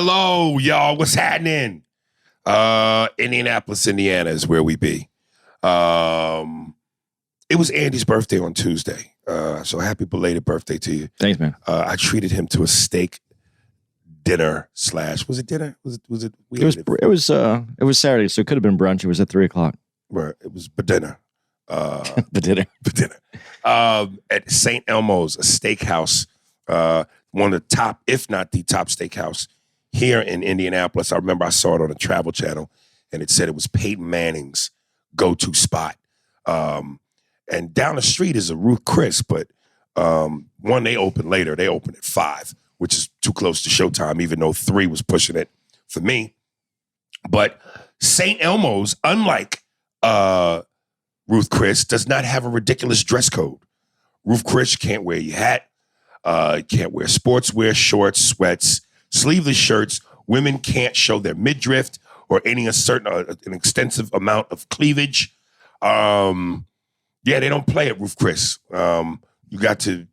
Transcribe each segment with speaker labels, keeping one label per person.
Speaker 1: Hello, y'all. What's happening? Indianapolis, Indiana is where we be. It was Andy's birthday on Tuesday. So happy belated birthday to you.
Speaker 2: Thanks, man.
Speaker 1: I treated him to a steak dinner / was it dinner? Was it?
Speaker 2: It was Saturday, so it could have been brunch. It was at 3:00.
Speaker 1: Right. It was dinner.
Speaker 2: dinner.
Speaker 1: At St. Elmo's, a steakhouse, one of the top, if not the top steakhouse here in Indianapolis. I remember I saw it on a Travel Channel, and it said it was Peyton Manning's go-to spot. And down the street is a Ruth Chris, but one they opened later. They opened at 5, which is too close to Showtime, even though 3 was pushing it for me. But St. Elmo's, unlike Ruth Chris, does not have a ridiculous dress code. Ruth Chris, you can't wear your hat. You can't wear sportswear, shorts, sweats, sleeveless shirts. Women can't show their midriff or any an extensive amount of cleavage. Yeah, they don't play at Ruth Chris. You got to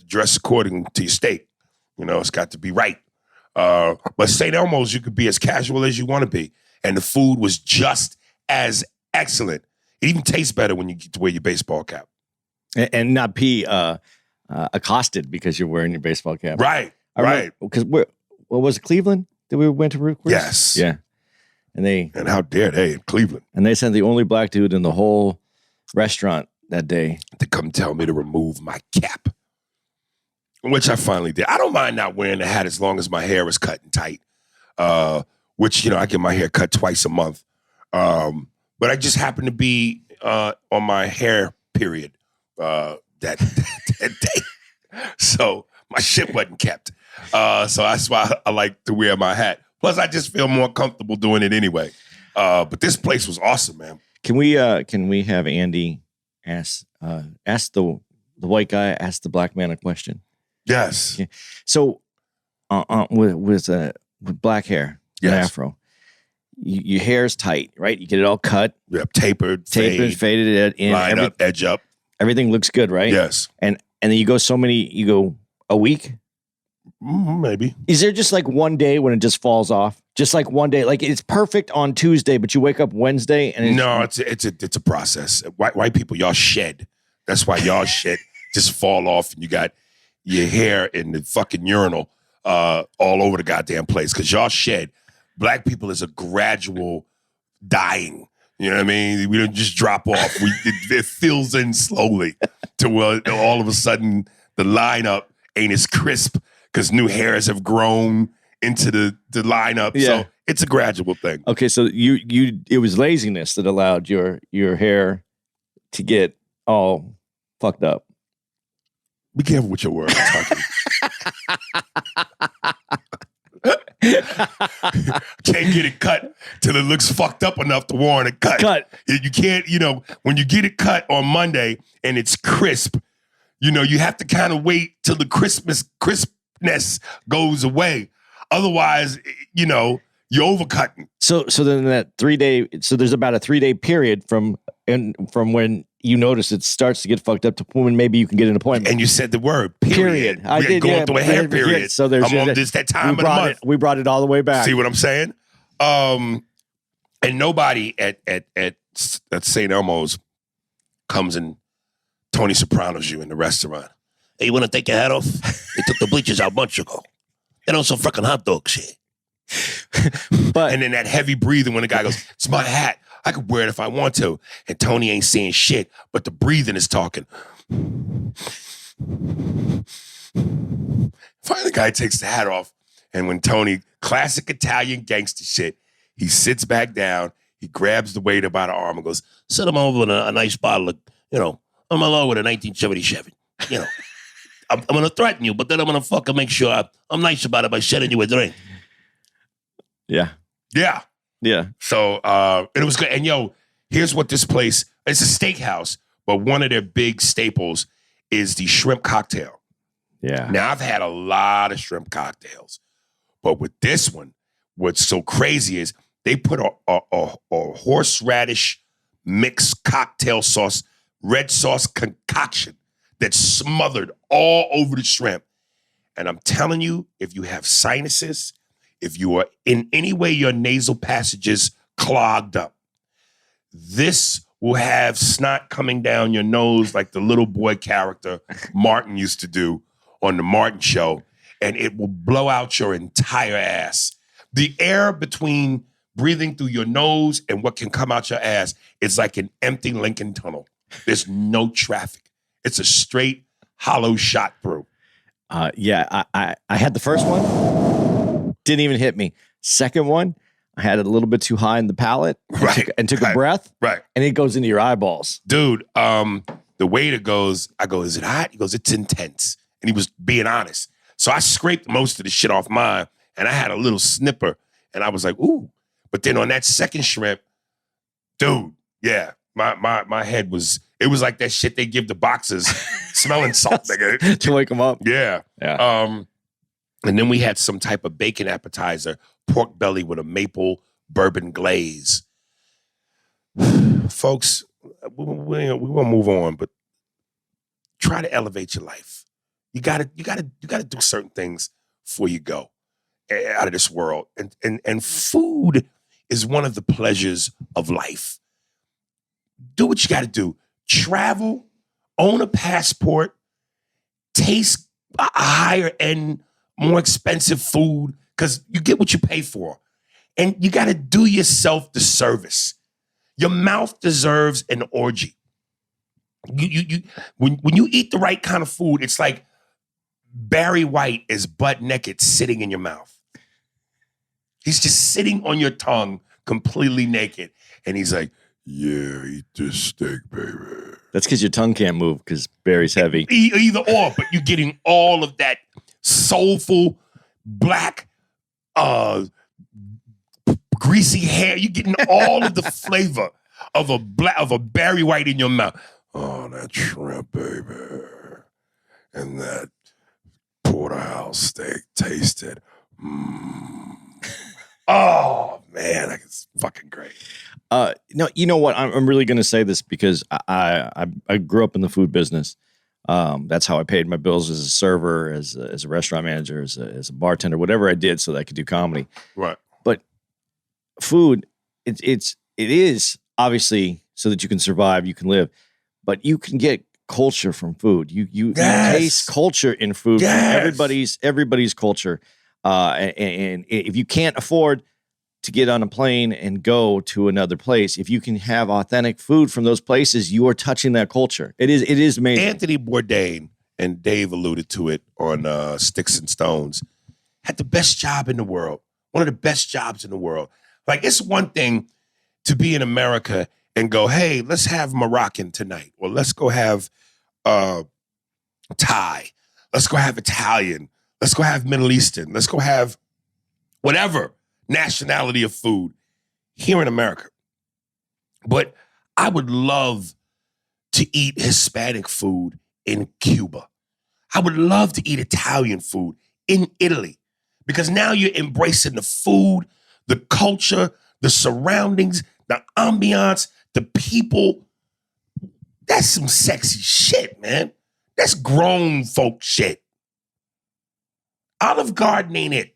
Speaker 1: dress according to your state. It's got to be right. But St. Elmo's, you could be as casual as you want to be. And the food was just as excellent. It even tastes better when you get to wear your baseball cap.
Speaker 2: And not be accosted because you're wearing your baseball cap.
Speaker 1: Right, right.
Speaker 2: Because what was it, Cleveland that we went to Ruth Chris?
Speaker 1: Yes.
Speaker 2: Yeah. And
Speaker 1: how dare they in Cleveland?
Speaker 2: And they sent the only black dude in the whole restaurant that day
Speaker 1: to come tell me to remove my cap, which I finally did. I don't mind not wearing the hat as long as my hair is cut and tight, which, I get my hair cut twice a month. But I just happen to be on my hair period that day. So my shit wasn't kept. So that's why I like to wear my hat. Plus, I just feel more comfortable doing it anyway. But this place was awesome, man.
Speaker 2: Can we have Andy ask the white guy, ask the black man a question?
Speaker 1: Yes.
Speaker 2: Okay. So with black hair, an afro, your hair is tight, right? You get it all cut.
Speaker 1: Yep, tapered,
Speaker 2: faded in,
Speaker 1: line up, edge up.
Speaker 2: Everything looks good, right?
Speaker 1: Yes.
Speaker 2: And then you go a week?
Speaker 1: Maybe.
Speaker 2: Is there just like one day when it just falls off? Just like one day, like it's perfect on Tuesday, but you wake up Wednesday and
Speaker 1: it's a process. White people, y'all shed. That's why y'all shit just fall off, and you got your hair in the fucking urinal all over the goddamn place because y'all shed. Black people is a gradual dying. You know what I mean? We don't just drop off. It fills in slowly to where all of a sudden the lineup ain't as crisp because new hairs have grown into the lineup. Yeah. So it's a gradual thing.
Speaker 2: Okay, so it was laziness that allowed your hair to get all fucked up.
Speaker 1: Be careful with your words, Tucky. Can't get it cut till it looks fucked up enough to warrant a cut. You can't, when you get it cut on Monday and it's crisp, you have to kind of wait till the crispness goes away. Otherwise, you're overcutting.
Speaker 2: So then that 3-day, so there's about a 3-day period from when you notice it starts to get fucked up to when maybe you can get an appointment.
Speaker 1: And you said the word period.
Speaker 2: I did
Speaker 1: going through a hair period.
Speaker 2: So there's
Speaker 1: I'm on that time of the month.
Speaker 2: We brought it all the way back.
Speaker 1: See what I'm saying? And nobody at St. Elmo's comes and Tony Soprano's you in the restaurant. Hey, you want to take your hat off? They took the bleachers out months ago. They don't some fucking hot dog shit. And then that heavy breathing when the guy goes, it's my hat. I could wear it if I want to. And Tony ain't saying shit, but the breathing is talking. Finally, the guy takes the hat off. And when Tony, classic Italian gangster shit, he sits back down, he grabs the waiter by the arm and goes, send him over with a nice bottle of, I'm along with a 1977. I'm going to threaten you, but then I'm going to fucking make sure I'm nice about it by sending you a drink.
Speaker 2: Yeah.
Speaker 1: Yeah.
Speaker 2: Yeah.
Speaker 1: So, it was good. And here's what this place, it's a steakhouse, but one of their big staples is the shrimp cocktail.
Speaker 2: Yeah.
Speaker 1: Now, I've had a lot of shrimp cocktails, but with this one, what's so crazy is they put a horseradish mixed cocktail sauce, red sauce concoction that's smothered all over the shrimp. And I'm telling you, if you have sinuses, if you are in any way your nasal passages clogged up, this will have snot coming down your nose like the little boy character Martin used to do on the Martin Show, and it will blow out your entire ass. The air between breathing through your nose and what can come out your ass is like an empty Lincoln Tunnel. There's no traffic. It's a straight hollow shot through.
Speaker 2: I had the first one, didn't even hit me. Second one, I had it a little bit too high in the palate, and took a breath, and it goes into your eyeballs.
Speaker 1: Dude, the waiter goes, I go, is it hot? He goes, it's intense. And he was being honest. So I scraped most of the shit off mine, and I had a little snipper, and I was like, ooh. But then on that second shrimp, dude, yeah, my head was, it was like that shit they give the boxers smelling salt, nigga.
Speaker 2: To wake them up.
Speaker 1: Yeah. And then we had some type of bacon appetizer, pork belly with a maple bourbon glaze. Folks, we want to move on, but try to elevate your life. You gotta do certain things before you go out of this world. And food is one of the pleasures of life. Do what you gotta do. Travel, own a passport, taste a higher end, more expensive food, because you get what you pay for. And you gotta do yourself the service. Your mouth deserves an orgy. When you eat the right kind of food, it's like Barry White is butt naked sitting in your mouth. He's just sitting on your tongue completely naked. And he's like, yeah, eat this steak, baby.
Speaker 2: That's because your tongue can't move because Barry's heavy.
Speaker 1: Either or, but you're getting all of that soulful, black, greasy hair. You're getting all of the flavor of a Barry White in your mouth. Oh, that shrimp, baby. And that porterhouse steak tasted. Oh, man, that's fucking great.
Speaker 2: No, you know what? I'm really going to say this because I grew up in the food business. That's how I paid my bills as a server, as a restaurant manager, as a bartender, whatever I did so that I could do comedy.
Speaker 1: Right.
Speaker 2: But food, it is obviously so that you can survive, you can live, but you can get culture from food. You taste culture in food. Yes. Everybody's culture. And if you can't afford to get on a plane and go to another place, if you can have authentic food from those places, you are touching that culture. It is amazing.
Speaker 1: Anthony Bourdain, and Dave alluded to it on Sticks and Stones, had the best job in the world. One of the best jobs in the world. Like, it's one thing to be in America and go, hey, let's have Moroccan tonight. Or let's go have Thai. Let's go have Italian. Let's go have Middle Eastern. Let's go have whatever nationality of food here in America. But I would love to eat Hispanic food in Cuba. I would love to eat Italian food in Italy, because now you're embracing the food, the culture, the surroundings, the ambiance, the people. That's some sexy shit, man. That's grown folk shit. Olive Garden ain't it.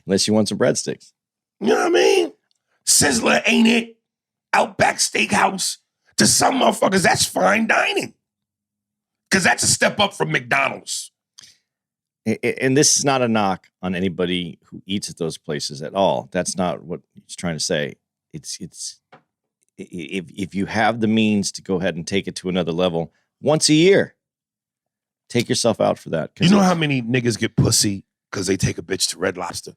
Speaker 2: Unless you want some breadsticks.
Speaker 1: You know what I mean? Sizzler ain't it. Outback Steakhouse. To some motherfuckers, that's fine dining. Because that's a step up from McDonald's.
Speaker 2: And this is not a knock on anybody who eats at those places at all. That's not what he's trying to say. It's if you have the means to go ahead and take it to another level once a year, take yourself out for that.
Speaker 1: You know how many niggas get pussy because they take a bitch to Red Lobster?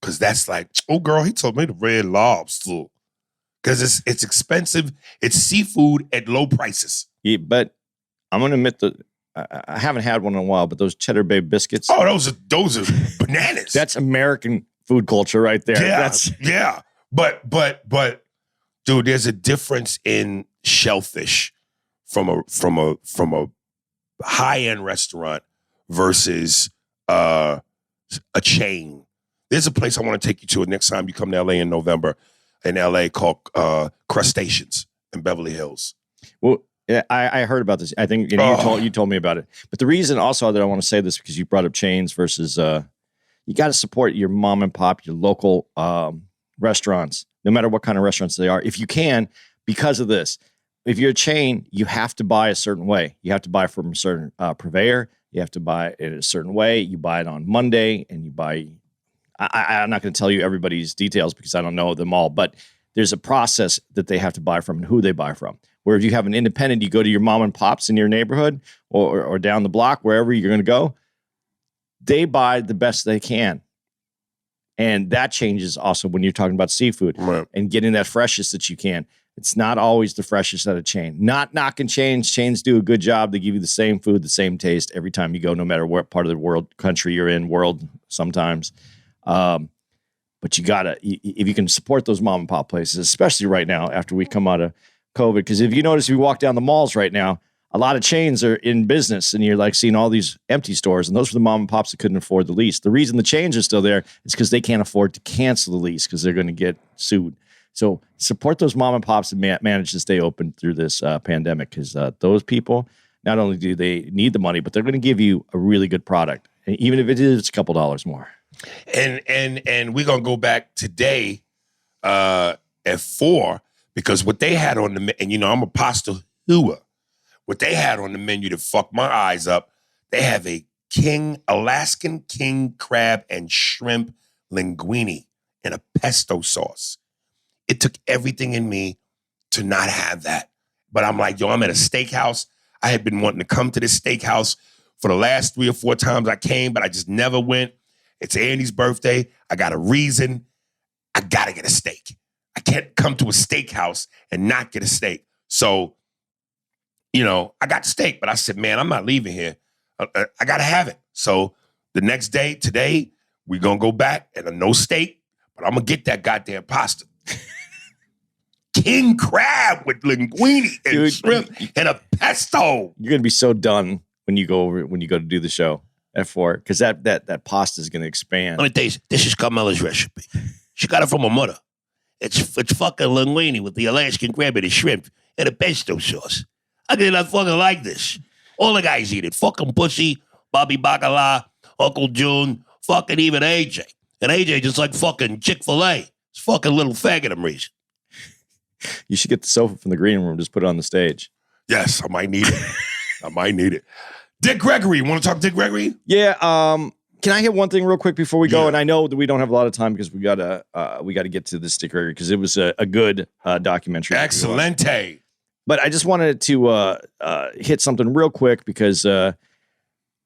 Speaker 1: Because that's like, oh, girl, he told me the Red Lobster. Because it's expensive. It's seafood at low prices.
Speaker 2: Yeah, but I'm going to admit that I haven't had one in a while, but those Cheddar Bay biscuits.
Speaker 1: Oh, those are bananas.
Speaker 2: That's American food culture right there.
Speaker 1: Yeah. But dude, there's a difference in shellfish from a high-end restaurant versus a chain. There's a place I want to take you to next time you come to LA in November, in LA, called Crustaceans in Beverly Hills.
Speaker 2: Well, Yeah, I heard about this. I think you told me about it. But the reason also that I want to say this because you brought up chains versus you got to support your mom and pop, your local restaurants, no matter what kind of restaurants they are, if you can, because of this. If you're a chain, you have to buy a certain way. You have to buy from a certain purveyor. You have to buy it a certain way. You buy it on Monday, and you buy. I'm not going to tell you everybody's details because I don't know them all, but there's a process that they have to buy from and who they buy from. Where if you have an independent, you go to your mom and pops in your neighborhood or down the block, wherever you're going to go, they buy the best they can. And that changes also when you're talking about seafood and getting that freshest that you can. It's not always the freshest at a chain. Not knocking chains. Chains do a good job. They give you the same food, the same taste every time you go, no matter what part of the world, country you're in, world sometimes. But you gotta, if you can support those mom and pop places, especially right now after we come out of COVID, because if you notice, if you walk down the malls right now, a lot of chains are in business, and you're like seeing all these empty stores, and those are the mom and pops that couldn't afford the lease. The reason the chains are still there is because they can't afford to cancel the lease because they're going to get sued. So support those mom and pops that manage to stay open through this pandemic, because those people, not only do they need the money, but they're going to give you a really good product, and even if it is a couple dollars more.
Speaker 1: And we're gonna go back today at 4 because what they had on the and I'm a pasta hooer. What they had on the menu to fuck my eyes up, they have a Alaskan king crab and shrimp linguine in a pesto sauce. It took everything in me to not have that. But I'm like, I'm at a steakhouse. I had been wanting to come to this steakhouse for the last 3 or 4 times I came, but I just never went. It's Andy's birthday. I got a reason. I got to get a steak. I can't come to a steakhouse and not get a steak. So, I got steak, but I said, man, I'm not leaving here. I got to have it. So the next day, today, we're going to go back and no steak, but I'm going to get that goddamn pasta. King crab with linguine and shrimp and a pesto.
Speaker 2: You're going to be so done when you go to do the show at 4, because that pasta is going to expand.
Speaker 1: Let me tell you, this is Carmela's recipe. She got it from her mother. It's fucking linguine with the Alaskan crab and the shrimp and a pesto sauce. I did not fucking like this. All the guys eat it. Fucking Pussy, Bobby Bacala, Uncle June, fucking even AJ. And AJ just like fucking Chick-fil-A. It's fucking little faggot I'm reason.
Speaker 2: You should get the sofa from the green room. Just put it on the stage.
Speaker 1: Yes, I might need it. Dick Gregory. Want to talk Dick Gregory?
Speaker 2: Yeah. Can I hit one thing real quick before we go? And I know that we don't have a lot of time because we gotta get to this Dick Gregory because it was a good documentary.
Speaker 1: Excellente.
Speaker 2: But I just wanted to hit something real quick because I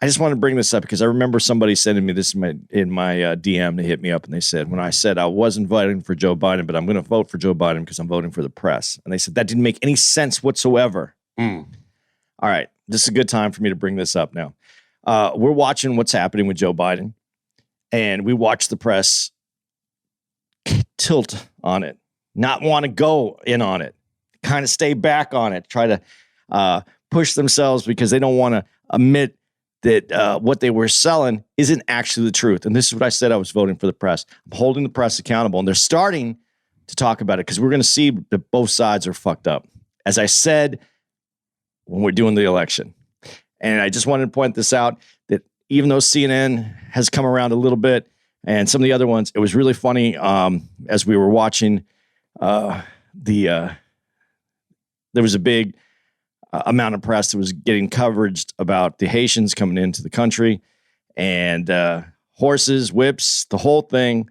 Speaker 2: just wanted to bring this up because I remember somebody sending me this in my DM. They hit me up and they said, when I said I wasn't voting for Joe Biden, but I'm going to vote for Joe Biden because I'm voting for the press. And they said that didn't make any sense whatsoever. All right. This is a good time for me to bring this up now. We're watching what's happening with Joe Biden, and we watch the press tilt on it, not want to go in on it, kind of stay back on it, try to push themselves because they don't want to admit that what they were selling isn't actually the truth. And this is what I said. I was voting for the press. I'm holding the press accountable, and they're starting to talk about it because we're going to see that both sides are fucked up. As I said, when we're doing the election. And I just wanted to point this out, that even though CNN has come around a little bit and some of the other ones, it was really funny as we were watching there was a big amount of press that was getting coverage about the Haitians coming into the country and horses, whips, the whole thing.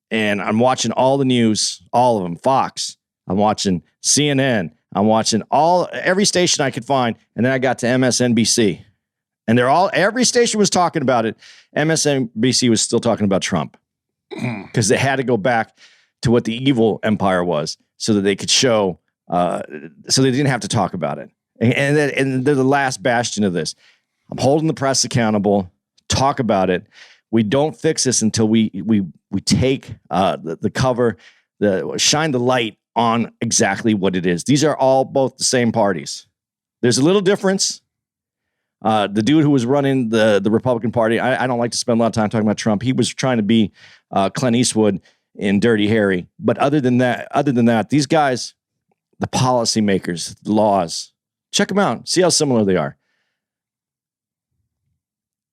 Speaker 2: And I'm watching all the news, all of them, Fox. I'm watching CNN. I'm watching every station I could find. And then I got to MSNBC. And every station was talking about it. MSNBC was still talking about Trump because they had to go back to what the evil empire was so that they could show, so they didn't have to talk about it. And they're the last bastion of this. I'm holding the press accountable, talk about it. We don't fix this until we take the cover, shine the light on exactly what it is. These are all both the same parties. There's a little difference. The dude who was running the Republican Party, I don't like to spend a lot of time talking about Trump. He was trying to be Clint Eastwood in Dirty Harry. But other than that, these guys, the policymakers, the laws, Check them out. See how similar they are.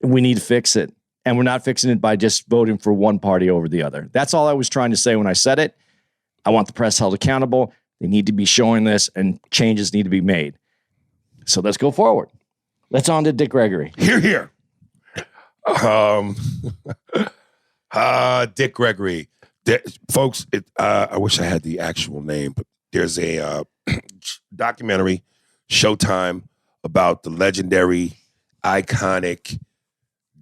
Speaker 2: We need to fix it. And we're not fixing it by just voting for one party over the other. That's all I was trying to say when I said it. I want the press held accountable. They need to be showing this, and changes need to be made. So let's go forward. Let's on to Dick Gregory.
Speaker 1: Here. Dick Gregory. Folks, I wish I had the actual name, but there's a documentary, Showtime, about the legendary, iconic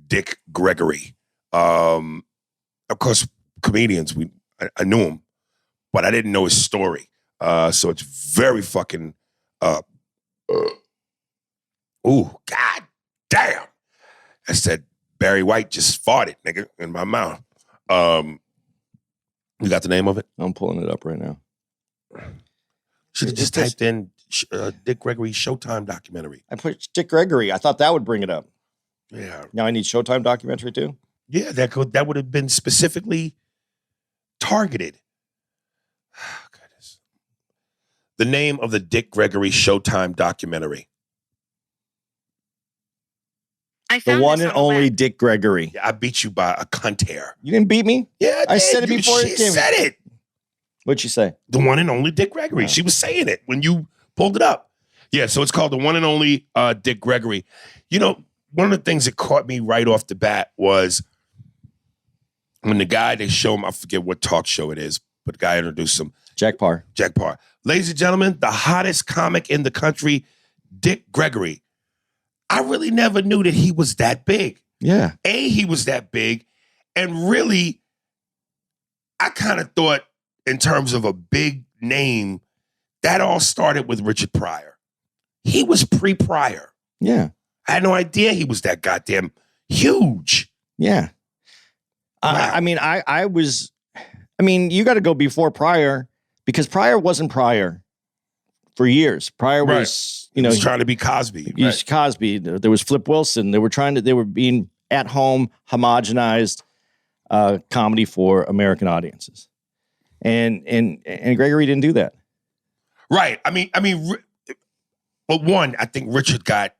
Speaker 1: Dick Gregory. Of course, comedians, I knew him, but I didn't know his story. So it's very fucking, God damn. I said, Barry White just farted, nigga, in my mouth. You got the name of it?
Speaker 2: I'm pulling it up right now.
Speaker 1: Should have just typed in Dick Gregory Showtime documentary.
Speaker 2: I put Dick Gregory. I thought that would bring it up.
Speaker 1: Yeah.
Speaker 2: Now I need Showtime documentary too?
Speaker 1: Yeah, that would have been specifically targeted. Oh, goodness. The name of the Dick Gregory Showtime documentary.
Speaker 2: The one and only Dick Gregory.
Speaker 1: Yeah, I beat you by a cunt hair.
Speaker 2: You didn't beat me?
Speaker 1: Yeah,
Speaker 2: I said it before
Speaker 1: she
Speaker 2: it came.
Speaker 1: said it.
Speaker 2: What'd you say?
Speaker 1: The one and only Dick Gregory.
Speaker 2: Oh.
Speaker 1: She was saying it when you pulled it up. Yeah, so it's called The One and Only Dick Gregory. You know, one of the things that caught me right off the bat was when the guy, they show him, I forget what talk show it is, but the guy introduced him.
Speaker 2: Jack Parr.
Speaker 1: Ladies and gentlemen, the hottest comic in the country, Dick Gregory. I really never knew that he was that big.
Speaker 2: Yeah.
Speaker 1: He was that big. And really, I kind of thought in terms of a big name, that all started with Richard Pryor. He was pre-Pryor.
Speaker 2: Yeah.
Speaker 1: I had no idea he was that goddamn huge.
Speaker 2: Yeah.
Speaker 1: Wow.
Speaker 2: I mean, you got to go before Pryor, because Pryor wasn't Pryor for years. Pryor was,
Speaker 1: he was trying to be Cosby.
Speaker 2: He was Cosby. There was Flip Wilson. They were being at home, homogenized comedy for American audiences. And Gregory didn't do that.
Speaker 1: Right. I mean, but one, I think Richard got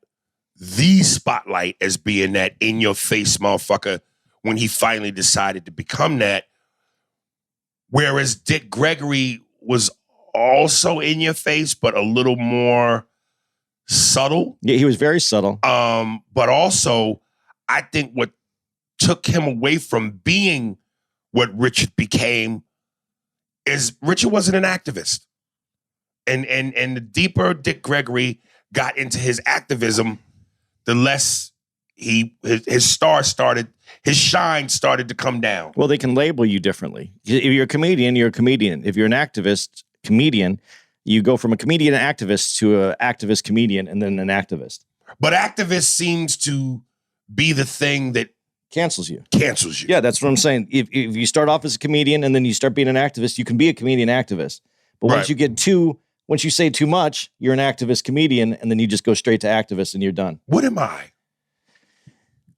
Speaker 1: the spotlight as being that in-your-face motherfucker when he finally decided to become that. Whereas Dick Gregory was also in your face, but a little more subtle.
Speaker 2: Yeah, he was very subtle.
Speaker 1: But also, I think what took him away from being what Richard became is Richard wasn't an activist. And the deeper Dick Gregory got into his activism, the less his shine started to come down.
Speaker 2: Well, they can label you differently. If you're a comedian, you're a comedian. If you're an activist comedian, you go from a comedian activist to an activist comedian and then an activist.
Speaker 1: But activist seems to be the thing that
Speaker 2: cancels you.
Speaker 1: Yeah,
Speaker 2: that's what I'm saying. If you start off as a comedian and then you start being an activist, you can be a comedian activist. But once you say too much, you're an activist comedian, and then you just go straight to activist and you're done.
Speaker 1: What am I?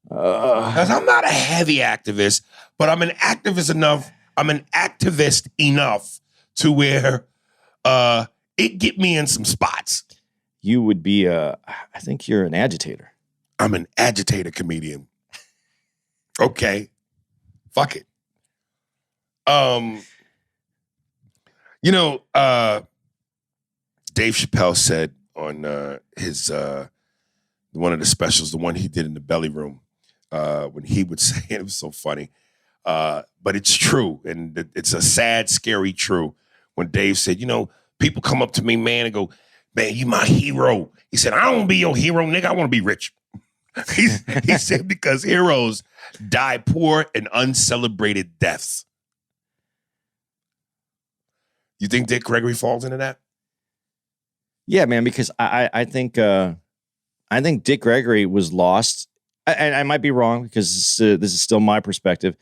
Speaker 1: 'Cause I'm not a heavy activist, but I'm an activist enough. I'm an activist enough to where it get me in some spots.
Speaker 2: You would be I think you're an agitator.
Speaker 1: I'm an agitator comedian. Okay. Fuck it. Dave Chappelle said on his one of the specials, the one he did in the Belly Room, when he would say, it was so funny, but it's true, and it's a sad, scary true. When Dave said, people come up to me, man, and go, man, you my hero. He said, I don't want to be your hero, nigga. I want to be rich. He said, because heroes die poor and uncelebrated deaths. You think Dick Gregory falls into that?
Speaker 2: Yeah, man, because I think Dick Gregory was lost. I might be wrong, because this is still my perspective,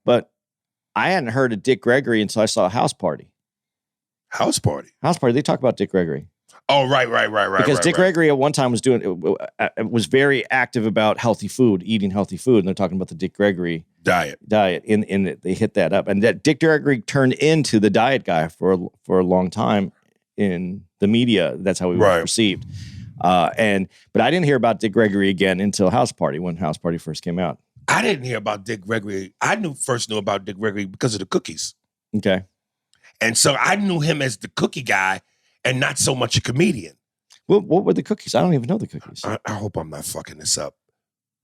Speaker 2: but I hadn't heard of Dick Gregory until I saw House Party.
Speaker 1: House Party?
Speaker 2: House Party. They talk about Dick Gregory.
Speaker 1: Oh, right.
Speaker 2: Because Dick Gregory at one time was very active about healthy food, eating healthy food, and they're talking about the Dick Gregory diet. And they hit that up, and that Dick Gregory turned into the diet guy for a long time in the media. That's how he was perceived. But I didn't hear about Dick Gregory again until House Party, when House Party first came out.
Speaker 1: I didn't hear about Dick Gregory. I first knew about Dick Gregory because of the cookies.
Speaker 2: Okay.
Speaker 1: And so I knew him as the cookie guy and not so much a comedian.
Speaker 2: What were the cookies? I don't even know the cookies.
Speaker 1: I hope I'm not fucking this up.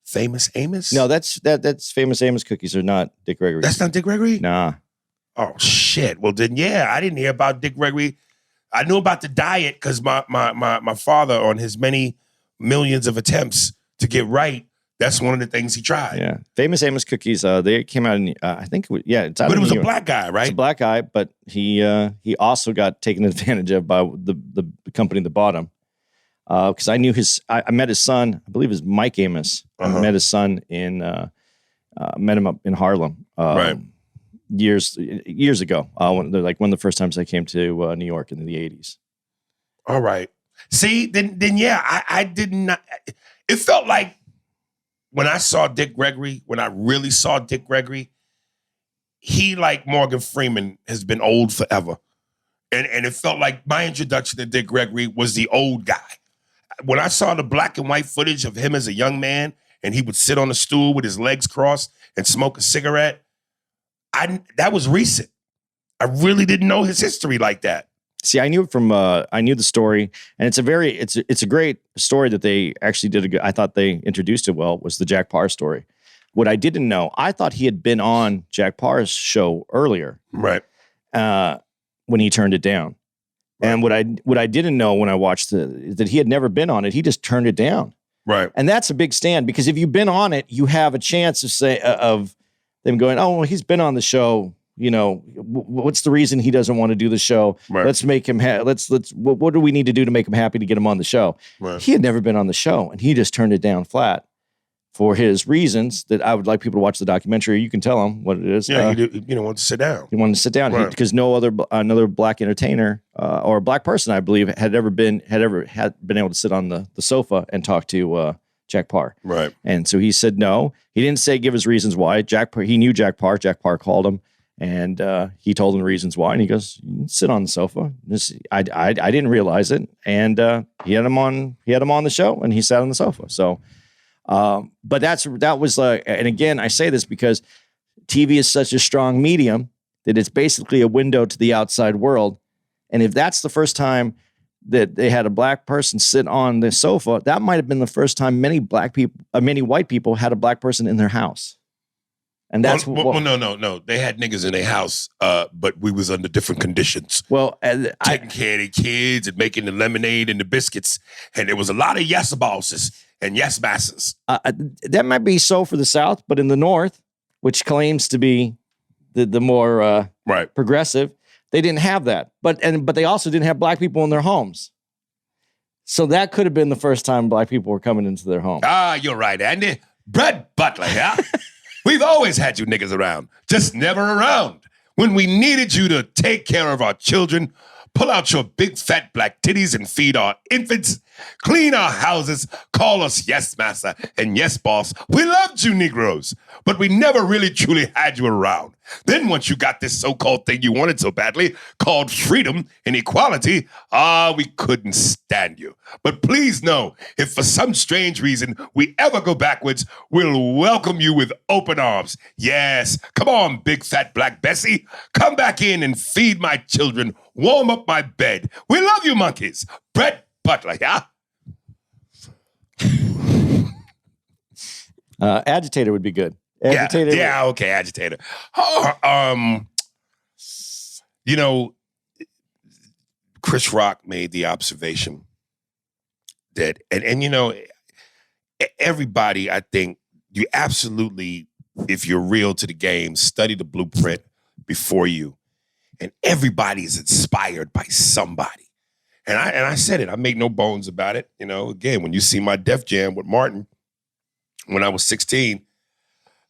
Speaker 1: Famous Amos?
Speaker 2: No, that's Famous Amos cookies are not Dick Gregory.
Speaker 1: That's not Dick Gregory?
Speaker 2: Nah.
Speaker 1: Oh, shit. Well, then, yeah, I didn't hear about Dick Gregory. I knew about the diet because my father, on his many millions of attempts to get right, that's one of the things he tried.
Speaker 2: Yeah. Famous Amos cookies, they came out in, I think, it's out
Speaker 1: But it
Speaker 2: in
Speaker 1: was
Speaker 2: New
Speaker 1: a
Speaker 2: York.
Speaker 1: black guy, right?
Speaker 2: It's a black guy, but he also got taken advantage of by the company that bought him. Because I knew I met his son, I believe it was Mike Amos. I met his son met him up in Harlem.
Speaker 1: Right.
Speaker 2: Years ago, one of the first times I came to New York in the 80s.
Speaker 1: All right. See, then yeah, I did not. It felt like when I saw Dick Gregory, when I really saw Dick Gregory, he, like Morgan Freeman, has been old forever. And it felt like my introduction to Dick Gregory was the old guy. When I saw the black and white footage of him as a young man, and he would sit on a stool with his legs crossed and smoke a cigarette, that was recent. I really didn't know his history like that.
Speaker 2: See, I knew the story, and it's a great story that they actually did. I thought they introduced it well. Was the Jack Parr story? What I didn't know, I thought he had been on Jack Parr's show earlier,
Speaker 1: right?
Speaker 2: When he turned it down, right. And what I didn't know when I watched that he had never been on it. He just turned it down,
Speaker 1: right?
Speaker 2: And that's a big stand, because if you've been on it, you have a chance of them going, oh, well, he's been on the show. You know, what's the reason he doesn't want to do the show? Right. Let's make him. What do we need to do to make him happy to get him on the show? Right. He had never been on the show, and he just turned it down flat for his reasons. That I would like people to watch the documentary. You can tell them what it is.
Speaker 1: Yeah, he didn't want to sit down.
Speaker 2: He wanted to sit down because no another black entertainer or a black person, I believe, had ever been able to sit on the sofa and talk to Jack Parr. Right. And so he said no. He didn't give his reasons why. He knew Jack Parr. Jack Parr called him. And he told him the reasons why, and he goes, "You can sit on the sofa." I didn't realize it, and he had him on the show, and he sat on the sofa. So, but that was and again, I say this because TV is such a strong medium that it's basically a window to the outside world, and if that's the first time that they had a black person sit on the sofa, that might have been the first time many white people had a black person in their house. And that's
Speaker 1: no. They had niggas in their house, but we was under different conditions.
Speaker 2: Well,
Speaker 1: taking care of their kids and making the lemonade and the biscuits, and there was a lot of yes bosses and yes masses.
Speaker 2: That might be so for the South, but in the North, which claims to be the more progressive, they didn't have that. But they also didn't have black people in their homes. So that could have been the first time black people were coming into their home.
Speaker 1: Ah, you're right, Andy. Brett Butler, yeah. We've always had you niggas around, just never around. When we needed you to take care of our children, pull out your big fat black titties and feed our infants, clean our houses, call us yes massa and yes boss. We loved you Negroes, but we never really truly had you around. Then once you got this so-called thing you wanted so badly, called freedom and equality, we couldn't stand you. But please know, if for some strange reason we ever go backwards, we'll welcome you with open arms. Yes, come on, big fat black Bessie. Come back in and feed my children, warm up my bed. We love you monkeys. Brett Butler, yeah?
Speaker 2: Agitator would be good. Agitator.
Speaker 1: Yeah, okay, Agitator. Chris Rock made the observation that, and everybody, I think, you absolutely, if you're real to the game, study the blueprint before you. And everybody is inspired by somebody. And I said it, I make no bones about it. Again, when you see my Def Jam with Martin, when I was 16,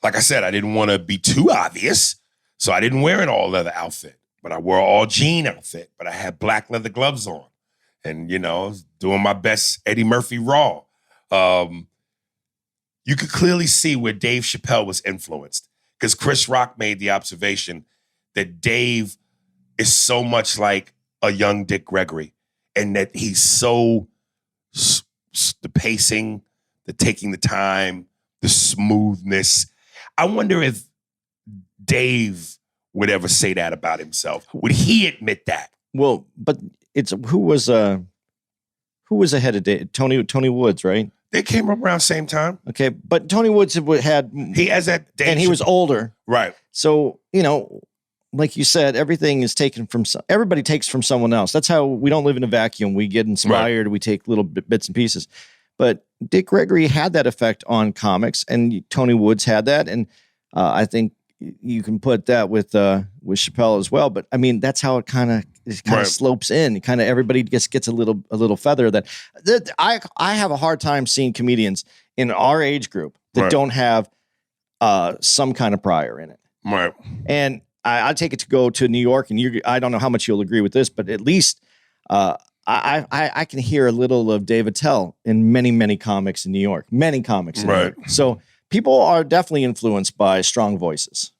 Speaker 1: like I said, I didn't want to be too obvious, so I didn't wear an all-leather outfit. But I wore an all-jean outfit, but I had black leather gloves on. And, I was doing my best Eddie Murphy raw. You could clearly see where Dave Chappelle was influenced, because Chris Rock made the observation that Dave is so much like a young Dick Gregory, and that he's so the pacing, the taking the time, the smoothness. I wonder if Dave would ever say that about himself. Would he admit that?
Speaker 2: Well, but it's who was ahead of Dave? Tony Woods, right?
Speaker 1: They came up around the same time.
Speaker 2: Okay, but Tony Woods had
Speaker 1: he has that, Dave,
Speaker 2: and he was older,
Speaker 1: right?
Speaker 2: So like you said, everything is taken from everybody takes from someone else. That's how we don't live in a vacuum. We get inspired. Right. We take little bits and pieces. But Dick Gregory had that effect on comics, and Tony Woods had that, and I think you can put that with Chappelle as well. But I mean, that's how it kind of right. slopes in. Kind of everybody gets a little feather. That I have a hard time seeing comedians in our age group that right. don't have some kind of prior in it.
Speaker 1: Right.
Speaker 2: And I take it to go to New York, and I don't know how much you'll agree with this, but at least I can hear a little of Dave Attell in many comics in New York. Many comics in New York. So people are definitely influenced by strong voices.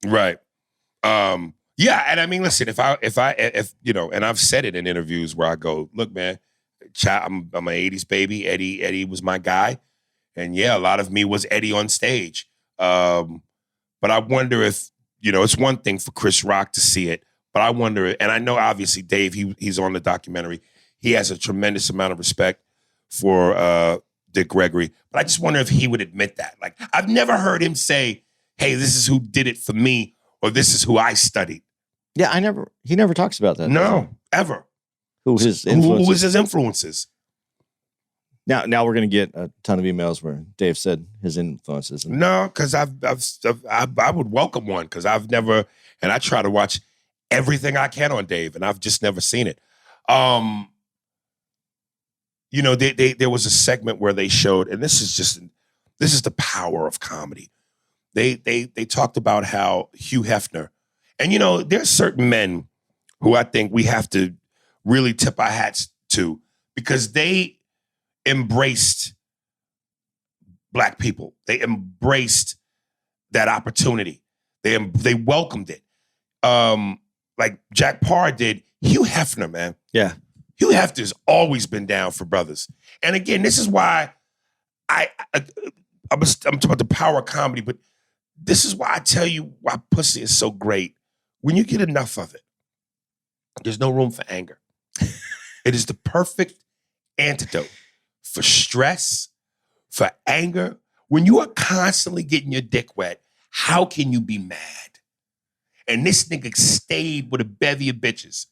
Speaker 1: Right. Yeah. And I mean, listen, if and I've said it in interviews where I go, look, man, I'm an 80s baby. Eddie was my guy. And yeah, a lot of me was Eddie on stage. But I wonder if, it's one thing for Chris Rock to see it, but I wonder, and I know obviously Dave, he's on the documentary. He has a tremendous amount of respect for Dick Gregory, but I just wonder if he would admit that. Like, I've never heard him say, hey, this is who did it for me, or this is who I studied.
Speaker 2: Yeah, he never talks about that.
Speaker 1: No, ever.
Speaker 2: Who was
Speaker 1: his influences?
Speaker 2: Now we're going to get a ton of emails where Dave said his influences.
Speaker 1: No, because I would welcome one, because I've never, and I try to watch everything I can on Dave, and I've just never seen it. There was a segment where they showed, and this is the power of comedy. They talked about how Hugh Hefner, and there's certain men who I think we have to really tip our hats to, because they embraced Black people. They embraced that opportunity. They welcomed it. Like Jack Parr did. Hugh Hefner, man.
Speaker 2: Yeah.
Speaker 1: Hugh Hefner's always been down for brothers. And again, this is why I'm talking about the power of comedy, but this is why I tell you why pussy is so great. When you get enough of it, there's no room for anger. It is the perfect antidote for stress, for anger. When you are constantly getting your dick wet, how can you be mad? And this nigga stayed with a bevy of bitches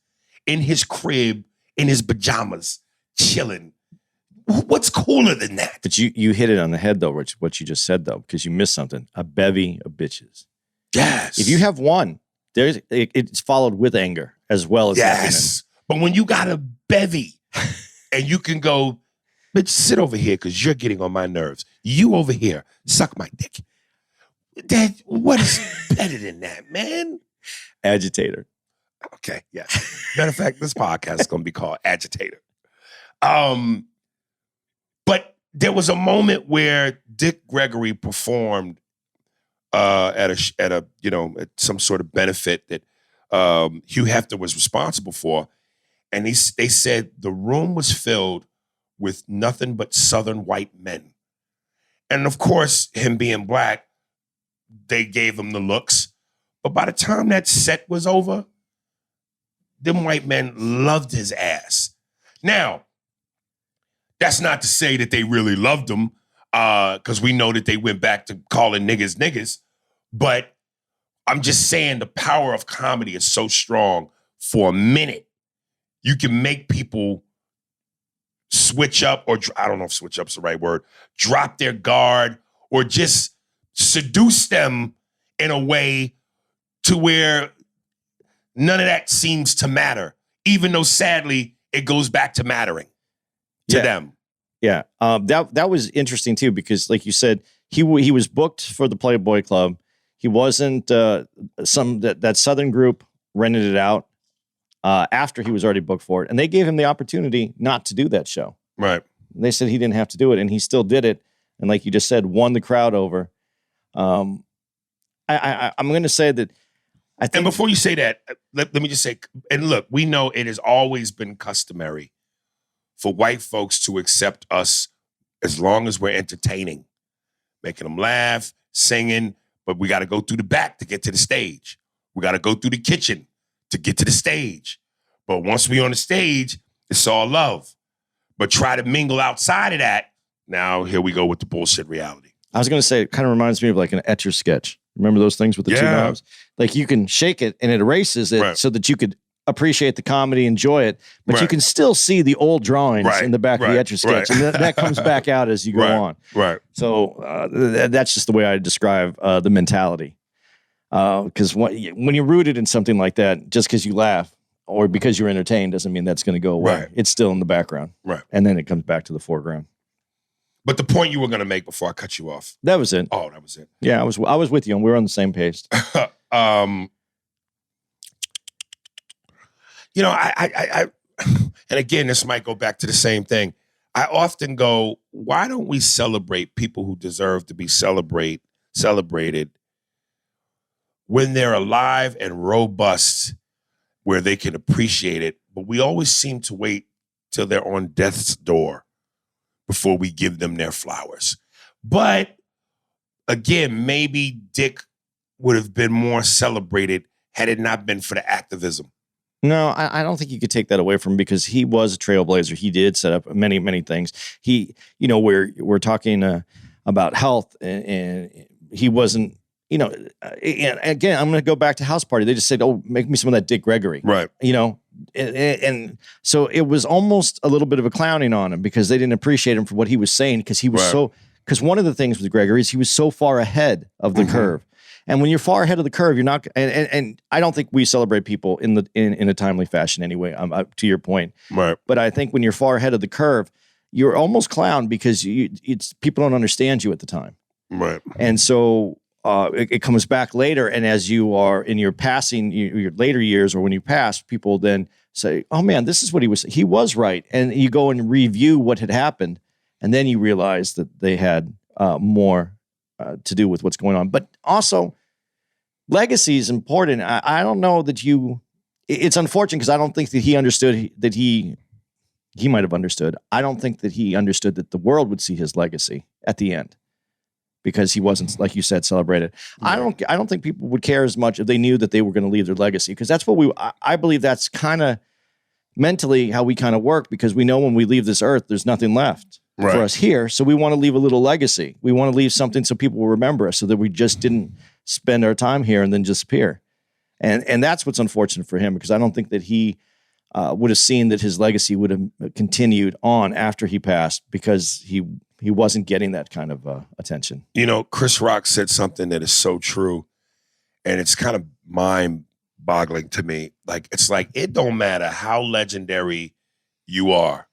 Speaker 1: in his crib, in his pajamas, chilling. What's cooler than that?
Speaker 2: But you hit it on the head, though, Rich, what you just said, though, because you missed something. A bevy of bitches.
Speaker 1: Yes.
Speaker 2: If you have one, it's followed with anger as well as happiness.
Speaker 1: But when you got a bevy and you can go, bitch, sit over here because you're getting on my nerves. You over here, suck my dick. Dad, what is better than that, man?
Speaker 2: Agitator.
Speaker 1: Okay, yeah. Matter of fact, this podcast is going to be called Agitator. But there was a moment where Dick Gregory performed at some sort of benefit that Hugh Hefner was responsible for, and they said the room was filled with nothing but Southern white men, and of course, him being Black, they gave him the looks. But by the time that set was over, them white men loved his ass. Now, that's not to say that they really loved him, because we know that they went back to calling niggas. But I'm just saying the power of comedy is so strong. For a minute, you can make people switch up, or I don't know if switch up's the right word, drop their guard, or just seduce them in a way to where none of that seems to matter, even though sadly it goes back to mattering to them.
Speaker 2: Yeah, that was interesting too, because like you said, he was booked for the Playboy Club. He wasn't that Southern group rented it out after he was already booked for it, and they gave him the opportunity not to do that show.
Speaker 1: Right.
Speaker 2: And they said he didn't have to do it, and he still did it. And like you just said, won the crowd over. I'm going to say that. I think.
Speaker 1: And before you say that, let me just say, and look, we know it has always been customary for white folks to accept us as long as we're entertaining, making them laugh, singing, but we got to go through the back to get to the stage. We got to go through the kitchen to get to the stage. But once we on the stage, it's all love. But try to mingle outside of that. Now, here we go with the bullshit reality.
Speaker 2: I was going to say, it kind of reminds me of like an Etch-a-Sketch. Remember those things with the two knobs? Like you can shake it and it erases it so that you could appreciate the comedy, enjoy it, but you can still see the old drawings in the back of the Etch-a-Sketch. And that comes back out as you go on.
Speaker 1: Right.
Speaker 2: So that's just the way I describe the mentality. Because when you're rooted in something like that, just because you laugh or because you're entertained doesn't mean that's going to go away.
Speaker 1: Right.
Speaker 2: It's still in the background.
Speaker 1: Right.
Speaker 2: And then it comes back to the foreground.
Speaker 1: But the point you were going to make before I cut you off.
Speaker 2: That was it.
Speaker 1: Oh, that was it.
Speaker 2: Yeah, I was with you and we were on the same page.
Speaker 1: You know, I and again, this might go back to the same thing. I often go, why don't we celebrate people who deserve to be celebrated when they're alive and robust, where they can appreciate it? But we always seem to wait till they're on death's door before we give them their flowers. But again, maybe Dick would have been more celebrated had it not been for the activism.
Speaker 2: No, I don't think you could take that away from him because he was a trailblazer. He did set up many, many things. We're talking about health, and he wasn't. And again, I'm going to go back to House Party. They just said, "Oh, make me some of that Dick Gregory."
Speaker 1: Right.
Speaker 2: And so it was almost a little bit of a clowning on him because they didn't appreciate him for what he was saying because he was because one of the things with Gregory is he was so far ahead of the curve. And when you're far ahead of the curve, you're not. And I don't think we celebrate people in a timely fashion anyway. To your point,
Speaker 1: right?
Speaker 2: But I think when you're far ahead of the curve, you're almost clowned because people don't understand you at the time,
Speaker 1: right?
Speaker 2: And so it comes back later. And as you are in your passing, your later years, or when you pass, people then say, "Oh man, this is what he was. He was right." And you go and review what had happened, and then you realize that they had more to do with what's going on. But also, legacy is important. I don't know that it's unfortunate because I don't think that he understood that he might have understood. I don't think that he understood that the world would see his legacy at the end because he wasn't, like you said, celebrated. I don't think people would care as much if they knew that they were going to leave their legacy because that's what I believe that's kind of mentally how we kind of work because we know when we leave this earth, there's nothing left. For us here. So we want to leave a little legacy. We want to leave something so people will remember us so that we just didn't spend our time here and then disappear. And that's what's unfortunate for him because I don't think that he would have seen that his legacy would have continued on after he passed because he wasn't getting that kind of attention.
Speaker 1: Chris Rock said something that is so true and it's kind of mind-boggling to me. It's like, it don't matter how legendary you are.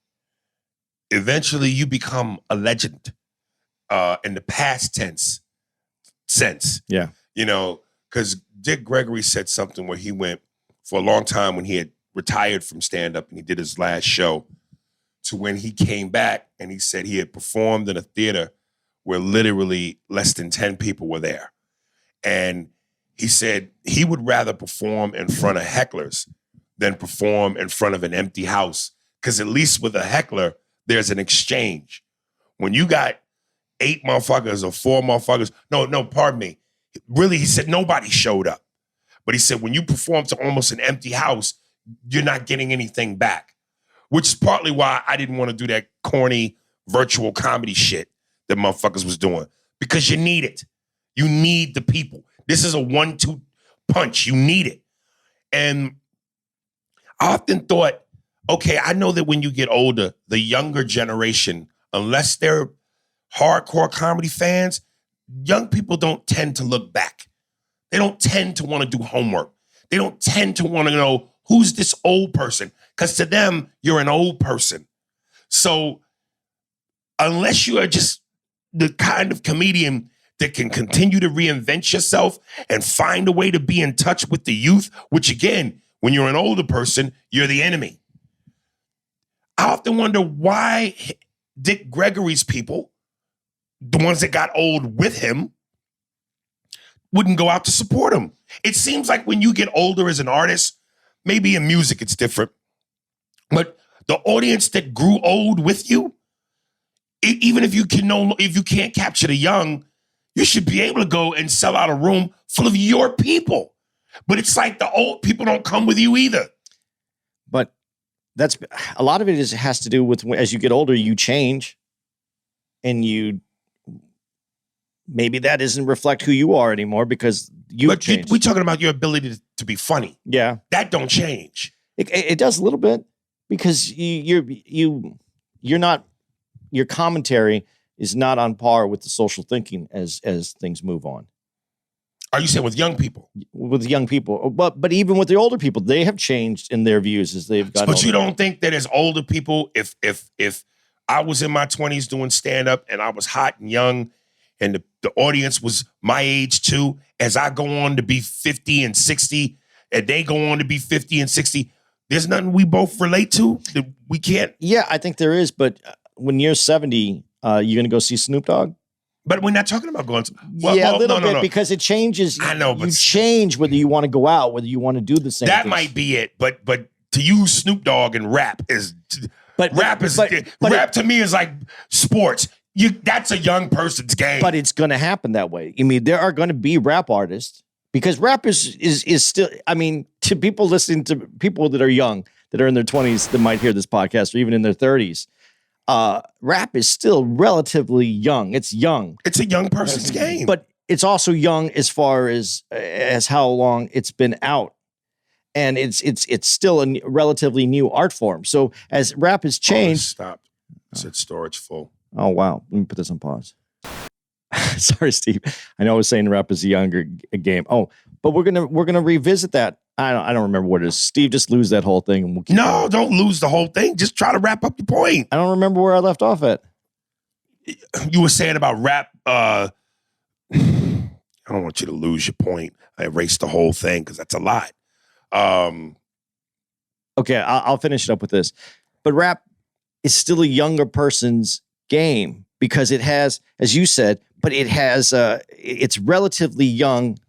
Speaker 1: Eventually, you become a legend in the past tense sense.
Speaker 2: Yeah.
Speaker 1: Because Dick Gregory said something where he went for a long time when he had retired from stand-up and he did his last show to when he came back and he said he had performed in a theater where literally less than 10 people were there. And he said he would rather perform in front of hecklers than perform in front of an empty house. Because at least with a heckler, there's an exchange. When you got 8 motherfuckers or 4 motherfuckers, no, pardon me. Really, he said nobody showed up. But he said when you perform to almost an empty house, you're not getting anything back. Which is partly why I didn't want to do that corny virtual comedy shit that motherfuckers was doing. Because you need it. You need the people. This is a 1-2 punch. You need it. And I often thought, okay, I know that when you get older, the younger generation, unless they're hardcore comedy fans, young people don't tend to look back. They don't tend to want to do homework. They don't tend to want to know who's this old person, because to them, you're an old person. So unless you are just the kind of comedian that can continue to reinvent yourself and find a way to be in touch with the youth, which again, when you're an older person, you're the enemy. I often wonder why Dick Gregory's people, the ones that got old with him, wouldn't go out to support him. It seems like when you get older as an artist, maybe in music it's different, but the audience that grew old with you, even if you can't capture the young, you should be able to go and sell out a room full of your people. But it's like the old people don't come with you either.
Speaker 2: But that's a lot of it has to do with as you get older, you change, and maybe that doesn't reflect who you are anymore because you've changed.
Speaker 1: We're talking about your ability to be funny.
Speaker 2: Yeah,
Speaker 1: that don't change.
Speaker 2: It does a little bit because you're not, your commentary is not on par with the social thinking as things move on.
Speaker 1: Are you saying with young people?
Speaker 2: With young people, but even with the older people, they have changed in their views as they've gotten.
Speaker 1: But
Speaker 2: older.
Speaker 1: You don't think that as older people, if I was in my 20s doing stand up and I was hot and young, and the audience was my age too, as I go on to be 50 and 60, and they go on to be 50 and 60, there's nothing we both relate to that we can't.
Speaker 2: Yeah, I think there is, but when you're 70, you're going to go see Snoop Dogg?
Speaker 1: But we're not talking about going to...
Speaker 2: a little bit, because it changes.
Speaker 1: I know, but...
Speaker 2: You change whether you want to go out, whether you want to do the same
Speaker 1: That
Speaker 2: things.
Speaker 1: might be it, but to use Snoop Dogg and rap is... rap to me is like sports. That's a young person's game.
Speaker 2: But it's going to happen that way. I mean, there are going to be rap artists, because rap is still... I mean, to people listening, to people that are young, that are in their 20s, that might hear this podcast, or even in their 30s, rap is still relatively young. It's young.
Speaker 1: It's a young person's game.
Speaker 2: But it's also young as far as how long it's been out. And it's still a relatively new art form. So as rap has changed...
Speaker 1: Stop. I said storage full.
Speaker 2: Oh, wow. Let me put this on pause. Sorry, Steve. I know I was saying rap is a younger game. Oh, but we're gonna revisit that. I don't remember what it is. Steve, just lose that whole thing. And we'll keep going.
Speaker 1: Don't lose the whole thing. Just try to wrap up your point.
Speaker 2: I don't remember where I left off at.
Speaker 1: You were saying about rap. I don't want you to lose your point. I erased the whole thing because that's a lot.
Speaker 2: Okay, I'll finish it up with this. But rap is still a younger person's game because it has, as you said, but it has, it's relatively young.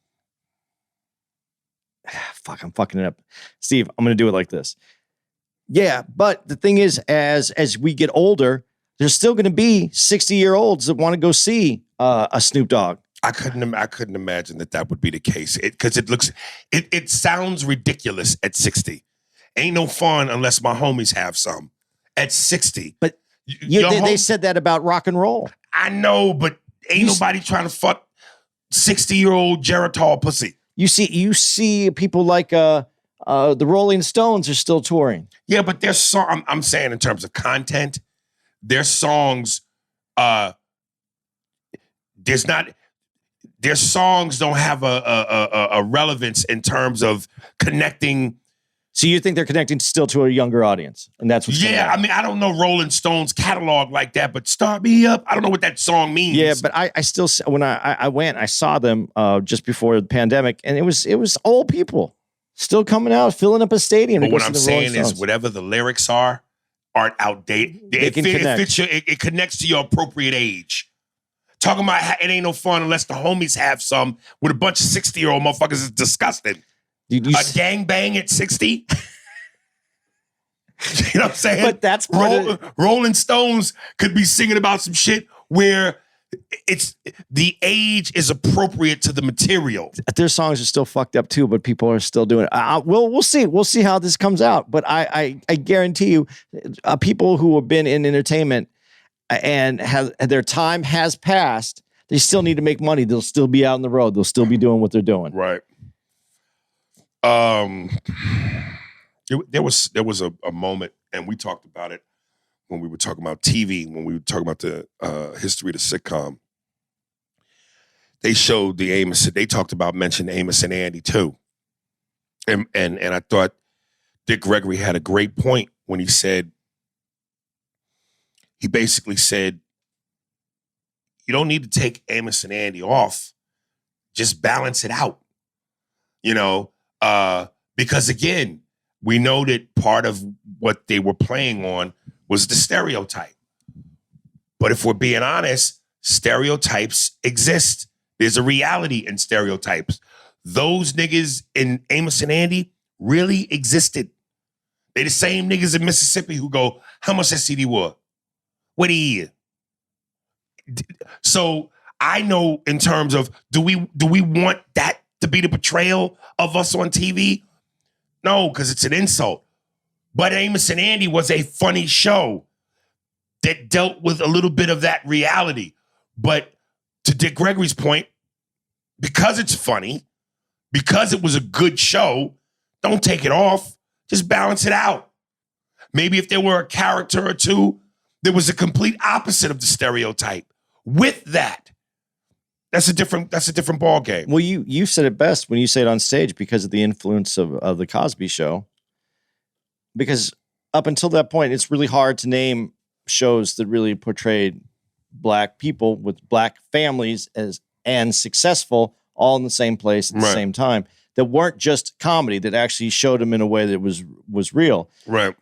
Speaker 2: Fuck, I'm fucking it up. Steve, I'm going to do it like this. Yeah, but the thing is, as we get older, there's still going to be 60-year-olds that want to go see a Snoop Dogg.
Speaker 1: I couldn't imagine that would be the case, because it sounds ridiculous at 60. Ain't no fun unless my homies have some. At 60,
Speaker 2: but they said that about rock and roll.
Speaker 1: I know, but ain't nobody trying to fuck 60-year-old Geritol pussy.
Speaker 2: You see people like the Rolling Stones are still touring.
Speaker 1: Yeah, but their song. I'm saying in terms of content, their songs. Their songs don't have a relevance in terms of connecting.
Speaker 2: So you think they're connecting still to a younger audience, and that's what's
Speaker 1: I mean, I don't know Rolling Stones catalog like that, but "Start Me Up," I don't know what that song means.
Speaker 2: Yeah, but I still, when I went, I saw them just before the pandemic, and it was old people still coming out, filling up a stadium.
Speaker 1: But what I'm saying is, whatever the lyrics aren't outdated. It connects to your appropriate age. Talking about it ain't no fun unless the homies have some with a bunch of 60-year-old motherfuckers is disgusting. A gangbang at 60? You know what I'm saying?
Speaker 2: But that's
Speaker 1: Rolling Stones could be singing about some shit where it's the age is appropriate to the material.
Speaker 2: Their songs are still fucked up too, but people are still doing it. We'll see. We'll see how this comes out. But I guarantee you, people who have been in entertainment and their time has passed, they still need to make money. They'll still be out on the road. They'll still be doing what they're doing.
Speaker 1: Right. There was a moment, and we talked about it when we were talking about TV, when we were talking about the history of the sitcom. They showed they talked about mentioning Amos and Andy too. And I thought Dick Gregory had a great point when he basically said, you don't need to take Amos and Andy off, just balance it out. You know, because again, we know that part of what they were playing on was the stereotype. But if we're being honest, stereotypes exist. There's a reality in stereotypes. Those niggas in Amos and Andy really existed. They the same niggas in Mississippi who go, how much that CD was? What do you eat? So I know in terms of, do we want that to be the portrayal of us on TV? No, because it's an insult. But Amos and Andy was a funny show that dealt with a little bit of that reality. But to Dick Gregory's point, because it's funny, because it was a good show, don't take it off. Just balance it out. Maybe if there were a character or two, there was a complete opposite of the stereotype. With that, that's a different ball game.
Speaker 2: Well, you said it best when you say it on stage because of the influence of the Cosby Show. Because up until that point, it's really hard to name shows that really portrayed black people with black families and successful all in the same place at the same time. That weren't just comedy, that actually showed them in a way that was real.
Speaker 1: Right.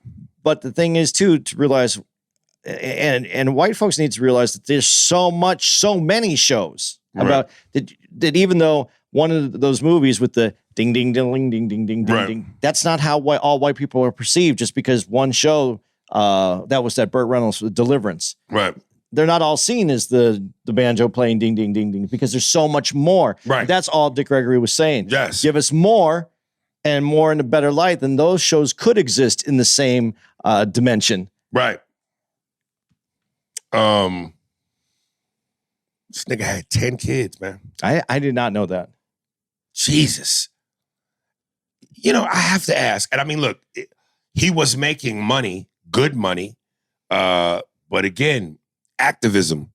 Speaker 2: But the thing is, too, to realize, and white folks need to realize that there's so many shows about that even though one of those movies with the ding, ding, ding, ding, ding, ding, ding, ding, that's not how all white people are perceived just because one show, that was that Burt Reynolds Deliverance.
Speaker 1: Right.
Speaker 2: They're not all seen as the banjo playing ding, ding, ding, ding, because there's so much more.
Speaker 1: Right.
Speaker 2: That's all Dick Gregory was saying.
Speaker 1: Yes.
Speaker 2: Give us more and more in a better light, then those shows could exist in the same dimension.
Speaker 1: Right. This nigga had 10 kids, man.
Speaker 2: I did not know that.
Speaker 1: Jesus. You know, I have to ask, and I mean, look, he was making money, good money, but again, activism.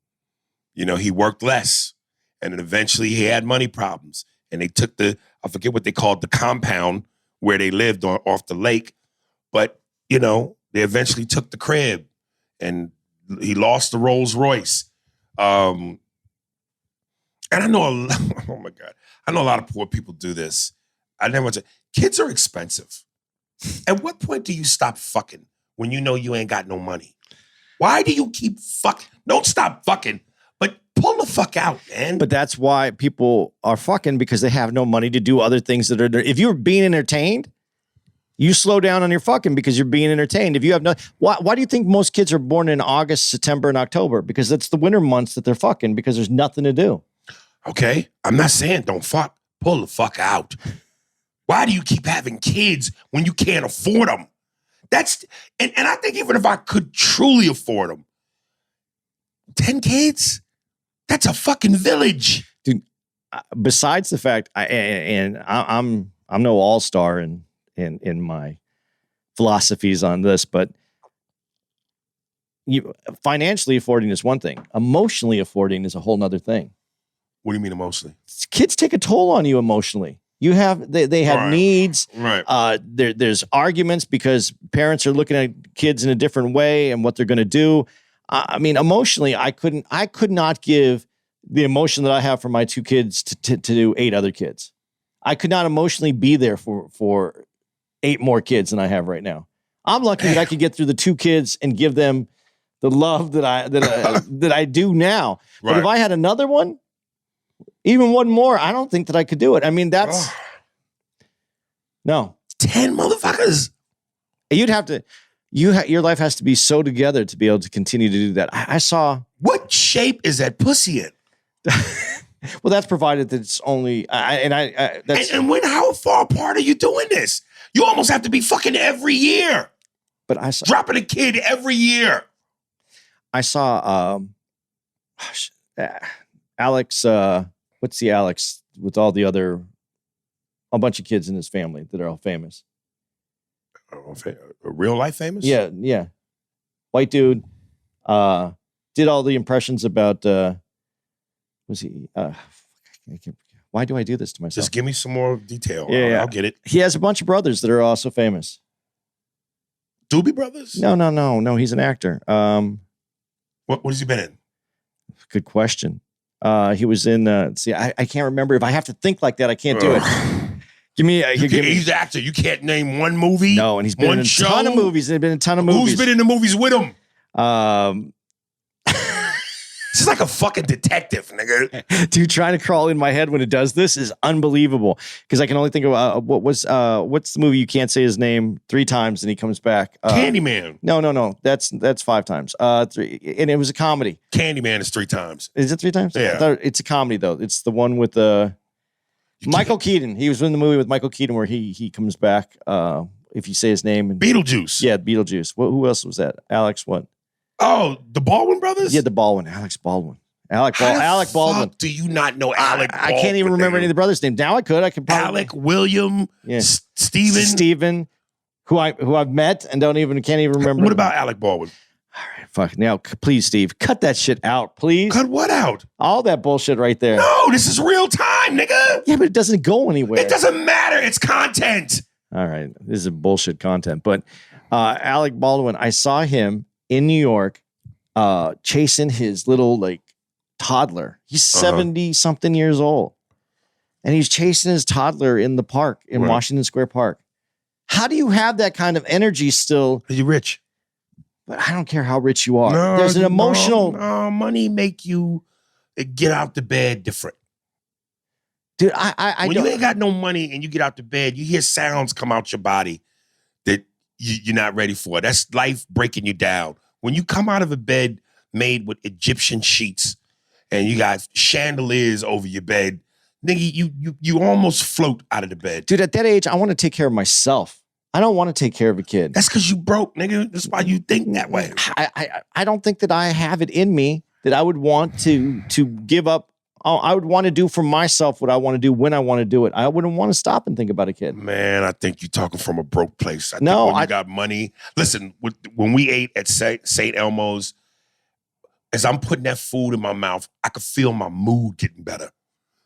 Speaker 1: You know, he worked less, and then eventually he had money problems, and they took I forget what they called the compound where they lived off the lake, but, you know, they eventually took the crib, and he lost the Rolls Royce. And I know oh my God, I know a lot of poor people do this. Kids are expensive. At what point do you stop fucking when you know you ain't got no money? Why do you keep fucking? Don't stop fucking, but pull the fuck out, man.
Speaker 2: But that's why people are fucking, because they have no money to do other things that are there. If you're being entertained, you slow down on your fucking because you're being entertained. If you have no, why do you think most kids are born in August, September, and October? Because that's the winter months that they're fucking because there's nothing to do.
Speaker 1: Okay, I'm not saying don't fuck. Pull the fuck out. Why do you keep having kids when you can't afford them? And I think even if I could truly afford them, 10 kids, that's a fucking village.
Speaker 2: Dude, besides the fact, I'm no all-star in my philosophies on this, but financially affording is one thing. Emotionally affording is a whole nother thing.
Speaker 1: What do you mean emotionally?
Speaker 2: Kids take a toll on you emotionally. They have needs.
Speaker 1: Right.
Speaker 2: There's arguments because parents are looking at kids in a different way and what they're going to do. I mean, emotionally, I could not give the emotion that I have for my 2 kids to 8 other kids. I could not emotionally be there for 8 more kids than I have right now. I'm lucky that I could get through the 2 kids and give them the love that I do now. Right. But if I had another one, even one more, I don't think that I could do it. I mean, that's no
Speaker 1: 10 motherfuckers.
Speaker 2: You'd have to. Your life has to be so together to be able to continue to do that. I saw.
Speaker 1: What shape is that pussy in?
Speaker 2: Well, that's provided that it's only.
Speaker 1: How far apart are you doing this? You almost have to be fucking every year.
Speaker 2: But I saw
Speaker 1: dropping a kid every year.
Speaker 2: I saw Alex. What's the Alex with all the other, a bunch of kids in his family that are all famous?
Speaker 1: Real life famous?
Speaker 2: Yeah. White dude. Did all the impressions about, was he, why do I do this to myself?
Speaker 1: Just give me some more detail.
Speaker 2: Yeah.
Speaker 1: I'll get it.
Speaker 2: He has a bunch of brothers that are also famous.
Speaker 1: Doobie Brothers?
Speaker 2: No. He's an actor.
Speaker 1: What has he been in?
Speaker 2: Good question. He was in. I can't remember. If I have to think like that, I can't do it. Give me.
Speaker 1: He's an actor. You can't name one movie.
Speaker 2: No, and he's been in a ton of movies.
Speaker 1: Who's been in the movies with him? She's like a fucking detective, nigga.
Speaker 2: Dude, trying to crawl in my head when it does this is unbelievable. Because I can only think of what's the movie you can't say his name 3 times and he comes back.
Speaker 1: Candyman.
Speaker 2: No. That's 5 times. 3, and it was a comedy.
Speaker 1: Candyman is 3 times.
Speaker 2: Is it 3 times?
Speaker 1: Yeah.
Speaker 2: I thought it's a comedy though. It's the one with Michael Keaton. He was in the movie with Michael Keaton where he comes back. If you say his name.
Speaker 1: Beetlejuice.
Speaker 2: Yeah, Beetlejuice. Who else was that? Alex what?
Speaker 1: Oh, the Baldwin brothers?
Speaker 2: Yeah, the Baldwin. Alex Baldwin. Alec Baldwin.
Speaker 1: Do you not know Alec Baldwin?
Speaker 2: I can't even remember any of the brothers' names. Now I could. I could probably.
Speaker 1: Alec, William, Steven,
Speaker 2: who I've met and can't even remember.
Speaker 1: What about Alec Baldwin?
Speaker 2: All right, fuck. Now, please, Steve, cut that shit out, please.
Speaker 1: Cut what out?
Speaker 2: All that bullshit right there.
Speaker 1: No, this is real time, nigga.
Speaker 2: Yeah, but it doesn't go anywhere.
Speaker 1: It doesn't matter. It's content.
Speaker 2: All right, this is bullshit content. But Alec Baldwin, I saw him in New York chasing his little toddler. He's 70 something years old. And he's chasing his toddler in the park in Washington Square Park. How do you have that kind of energy still?
Speaker 1: Are you rich?
Speaker 2: But I don't care how rich you are.
Speaker 1: No,
Speaker 2: There's an emotional
Speaker 1: money make you get out the bed different.
Speaker 2: Dude, I
Speaker 1: when you ain't got no money and you get out the bed, you hear sounds come out your body that you're not ready for. That's life breaking you down. When you come out of a bed made with Egyptian sheets and you got chandeliers over your bed, nigga, you almost float out of the bed.
Speaker 2: Dude, at that age, I want to take care of myself. I don't want to take care of a kid.
Speaker 1: That's because you broke, nigga. That's why you think that way.
Speaker 2: I don't think that I have it in me that I would want to give up. I would want to do for myself what I want to do when I want to do it. I wouldn't want to stop and think about a kid.
Speaker 1: Man, I think you're talking from a broke place. I got money. Listen, when we ate at St. Elmo's, as I'm putting that food in my mouth, I could feel my mood getting better.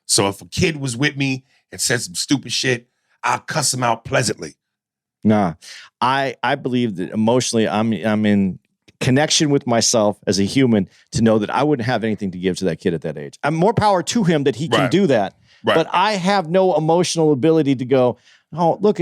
Speaker 1: So if a kid was with me and said some stupid shit, I'll cuss him out pleasantly.
Speaker 2: Nah, I believe that emotionally I'm in connection with myself as a human to know that I wouldn't have anything to give to that kid at that age. I'm more power to him that he can do that. Right. But I have no emotional ability to go, oh, look,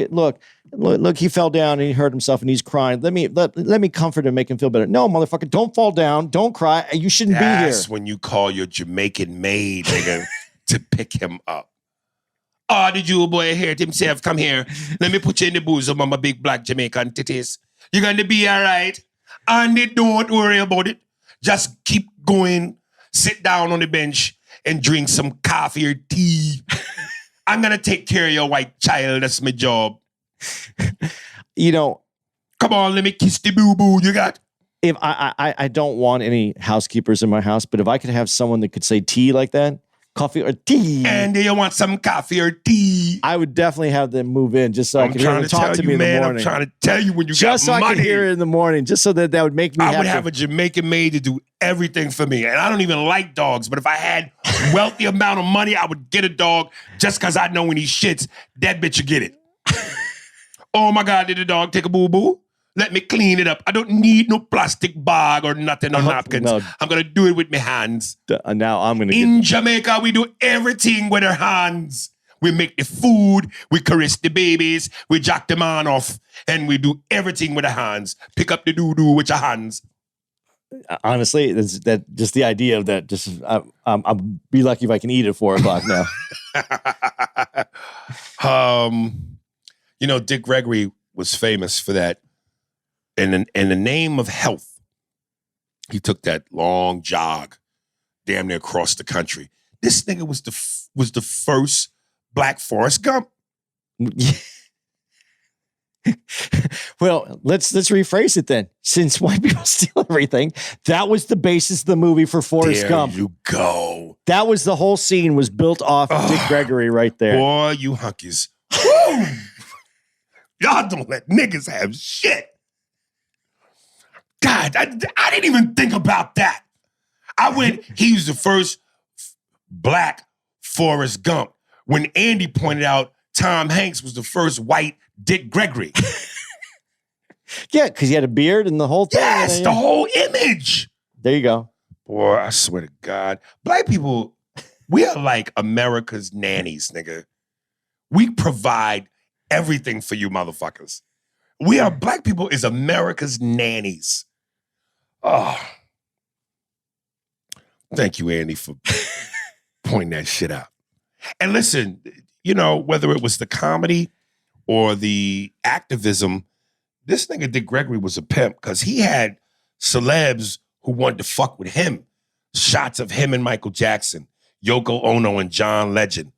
Speaker 2: he fell down and he hurt himself and he's crying. Let me comfort him, make him feel better. No, motherfucker, don't fall down, don't cry. You shouldn't be here.
Speaker 1: That's when you call your Jamaican maid, nigga, to pick him up. Oh, the Jew boy hurt himself. Come here. Let me put you in the bosom of my big black Jamaican titties. You're going to be all right. And don't worry about it. Just keep going. Sit down on the bench and drink some coffee or tea. I'm going to take care of your white child. That's my job. Come on, let me kiss the boo-boo you got.
Speaker 2: If I don't want any housekeepers in my house, but if I could have someone that could say tea like that, coffee or tea.
Speaker 1: And do you want some coffee or tea?
Speaker 2: I would definitely have them move in just so I could hear them talk to me in the morning.
Speaker 1: I'm trying to tell you when you got money.
Speaker 2: Just so I could hear it in the morning, just so that would make me happy.
Speaker 1: I would have a Jamaican maid to do everything for me. And I don't even like dogs, but if I had wealthy amount of money, I would get a dog just because I know when he shits, that bitch will get it. Oh my God, did the dog take a boo-boo? Let me clean it up. I don't need no plastic bag or nothing or napkins. No. I'm going to do it with my hands.
Speaker 2: Now I'm going to
Speaker 1: In Jamaica, we do everything with our hands. We make the food, we caress the babies, we jack them on off, and we do everything with our hands. Pick up the doo-doo with your hands.
Speaker 2: Honestly, that just the idea of that, just I'll be lucky if I can eat at 4 o'clock now.
Speaker 1: Dick Gregory was famous for that. In the name of health, he took that long jog, damn near across the country. This nigga was the first Black Forrest Gump.
Speaker 2: Well, let's rephrase it then. Since white people steal everything, that was the basis of the movie for Forrest Gump.
Speaker 1: There you go.
Speaker 2: That was the whole scene was built off of Dick Gregory right there.
Speaker 1: Boy, you hunkies. Y'all don't let niggas have shit. God, I didn't even think about that. He was the first Black Forrest Gump. When Andy pointed out Tom Hanks was the first white Dick Gregory.
Speaker 2: Yeah, because he had a beard and the whole thing.
Speaker 1: Yes, the whole image.
Speaker 2: There you go.
Speaker 1: Boy, I swear to God. Black people, we are like America's nannies, nigga. We provide everything for you motherfuckers. Black people is America's nannies. Oh. Thank you, Andy, for pointing that shit out. And listen, whether it was the comedy or the activism, this nigga Dick Gregory was a pimp because he had celebs who wanted to fuck with him. Shots of him and Michael Jackson, Yoko Ono and John Lennon,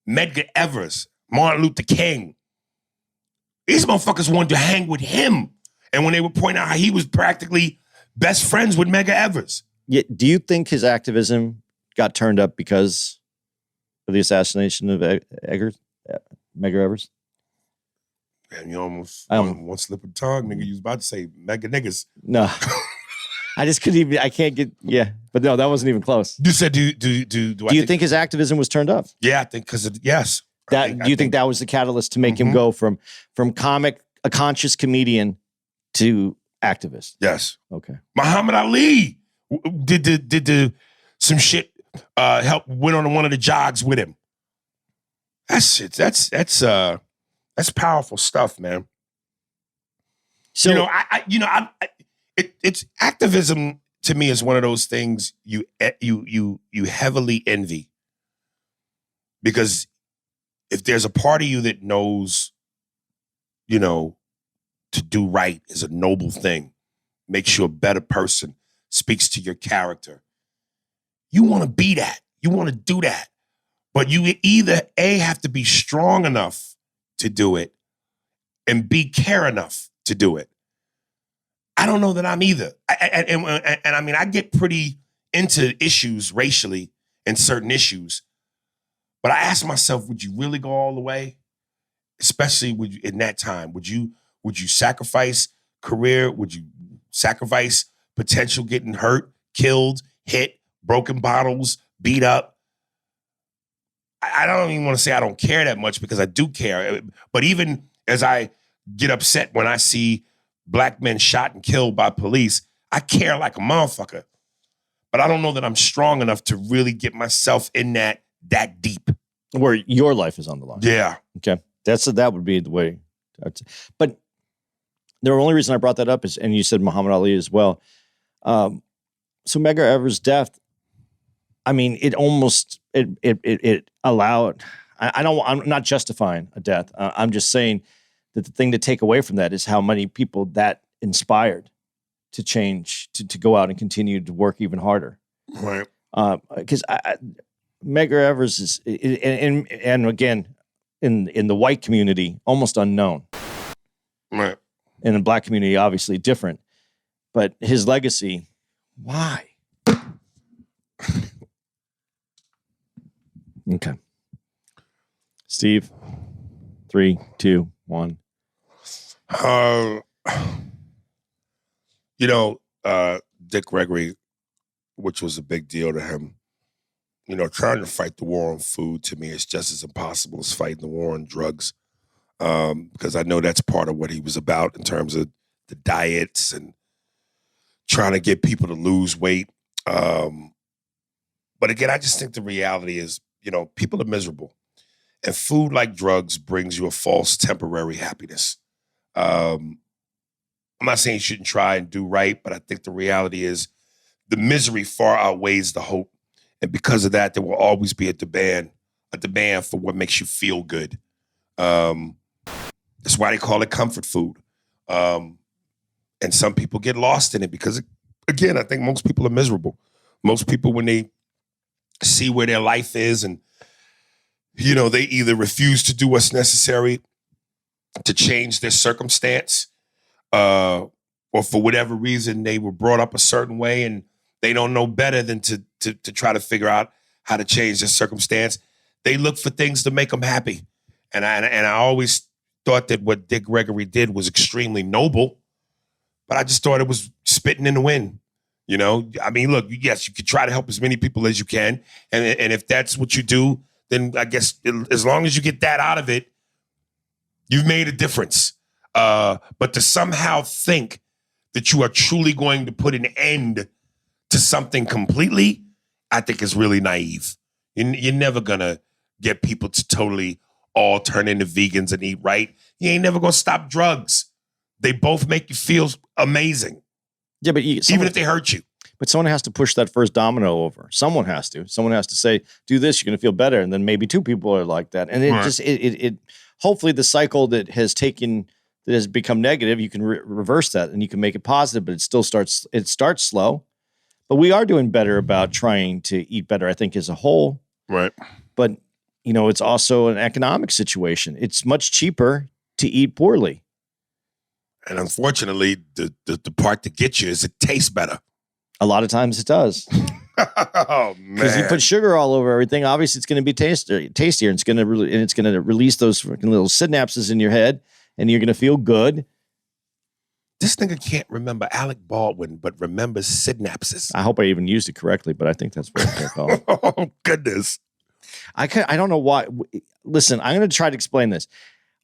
Speaker 1: Medgar Evers, Martin Luther King. These motherfuckers wanted to hang with him. And when they would point out how he was practically best friends with Medgar Evers.
Speaker 2: Yeah, do you think his activism got turned up because of the assassination of Medgar Evers?
Speaker 1: Man, you almost one slip of tongue, nigga. You was about to say mega niggas.
Speaker 2: No. I just couldn't even, I can't get, yeah. But no, that wasn't even close.
Speaker 1: You said, do
Speaker 2: you think his activism was turned up?
Speaker 1: Yeah, I think because yes.
Speaker 2: Do you think that was the catalyst to make him go from comic, a conscious comedian to activist?
Speaker 1: Yes.
Speaker 2: Okay.
Speaker 1: Muhammad Ali did some shit, went on one of the jogs with him. That's powerful stuff, man. So it's activism to me is one of those things you heavily envy, because if there's a part of you that knows, to do right is a noble thing, makes you a better person, speaks to your character, you want to be that, you want to do that, but you either A, have to be strong enough to do it, and B, care enough to do it. I don't know that I'm either. And I mean, I get pretty into issues racially and certain issues, but I ask myself, would you really go all the way? Especially in that time, would you sacrifice career? Would you sacrifice potential getting hurt, killed, hit, broken bottles, beat up? I don't even want to say I don't care that much, because I do care. But even as I get upset when I see Black men shot and killed by police, I care like a motherfucker. But I don't know that I'm strong enough to really get myself in that deep.
Speaker 2: Where your life is on the line.
Speaker 1: Yeah.
Speaker 2: Okay. That would be the way. But the only reason I brought that up is, and you said Muhammad Ali as well. So Medgar Evers' death, I mean, it allowed, I'm not justifying a death. I'm just saying that the thing to take away from that is how many people that inspired to change, to go out and continue to work even harder.
Speaker 1: Right.
Speaker 2: Because Medgar Evers is, and again, in the white community, almost unknown.
Speaker 1: Right.
Speaker 2: In the Black community, obviously different. But his legacy, why? Okay. Steve, 3, 2, 1.
Speaker 1: Dick Gregory, which was a big deal to him, trying to fight the war on food, to me, is just as impossible as fighting the war on drugs. Because I know that's part of what he was about in terms of the diets and trying to get people to lose weight. But again, I just think the reality is, people are miserable. And food, like drugs, brings you a false temporary happiness. I'm not saying you shouldn't try and do right, but I think the reality is the misery far outweighs the hope. And because of that, there will always be a demand for what makes you feel good. That's why they call it comfort food. And some people get lost in it because, again, I think most people are miserable. Most people, when they see where their life is and, they either refuse to do what's necessary to change their circumstance, or for whatever reason, they were brought up a certain way and they don't know better than to try to figure out how to change their circumstance. They look for things to make them happy. And I always thought that what Dick Gregory did was extremely noble, but I just thought it was spitting in the wind. I mean, look, yes, you could try to help as many people as you can. And if that's what you do, then I guess as long as you get that out of it, you've made a difference. But to somehow think that you are truly going to put an end to something completely, I think is really naive. You're never going to get people to totally all turn into vegans and eat right. You ain't never going to stop drugs. They both make you feel amazing.
Speaker 2: Yeah, but
Speaker 1: even if they hurt you.
Speaker 2: But someone has to push that first domino over. Someone has to. Someone has to say, do this, you're going to feel better. And then maybe 2 people are like that. And it hopefully the cycle that has become negative, you can reverse that and you can make it positive, but it starts slow. But we are doing better about trying to eat better, I think, as a whole.
Speaker 1: Right.
Speaker 2: But, it's also an economic situation. It's much cheaper to eat poorly.
Speaker 1: And unfortunately, the part that gets you is it tastes better.
Speaker 2: A lot of times it does.
Speaker 1: Oh man!
Speaker 2: Because you put sugar all over everything, obviously it's going to be tastier, and it's going to release those freaking little synapses in your head, and you're going to feel good.
Speaker 1: This nigga can't remember Alec Baldwin, but remembers synapses.
Speaker 2: I hope I even used it correctly, but I think that's what they're called.
Speaker 1: Oh goodness!
Speaker 2: I don't know why. Listen, I'm going to try to explain this.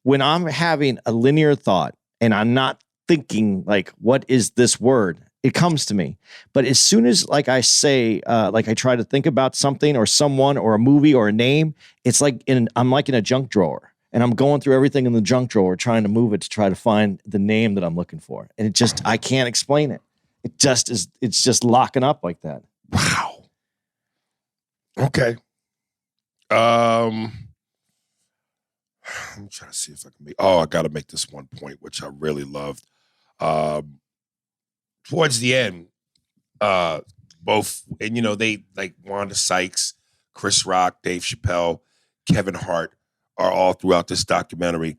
Speaker 2: When I'm having a linear thought and I'm not thinking like, what is this word? It comes to me. But as soon as like I say, like I try to think about something or someone or a movie or a name, it's like I'm like in a junk drawer and I'm going through everything in the junk drawer, trying to move it to try to find the name that I'm looking for. And I can't explain it. It's just locking up like that.
Speaker 1: Wow. Okay. I'm trying to see if I can I got to make this one point, which I really loved. Towards the end, both, and they like Wanda Sykes, Chris Rock, Dave Chappelle, Kevin Hart are all throughout this documentary.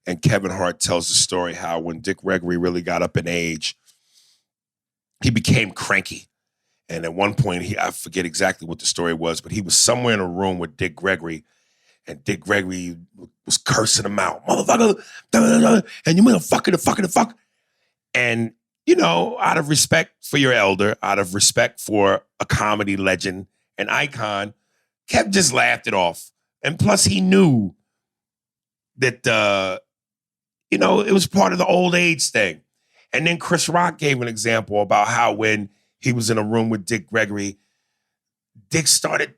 Speaker 1: And Kevin Hart tells the story how when Dick Gregory really got up in age, he became cranky. And at one point, I forget exactly what the story was, but he was somewhere in a room with Dick Gregory, and Dick Gregory was cursing him out, motherfucker, and you motherfucker, the fuck. And out of respect for your elder, out of respect for a comedy legend, an icon, Kev just laughed it off. And plus he knew that, it was part of the old age thing. And then Chris Rock gave an example about how when he was in a room with Dick Gregory, Dick started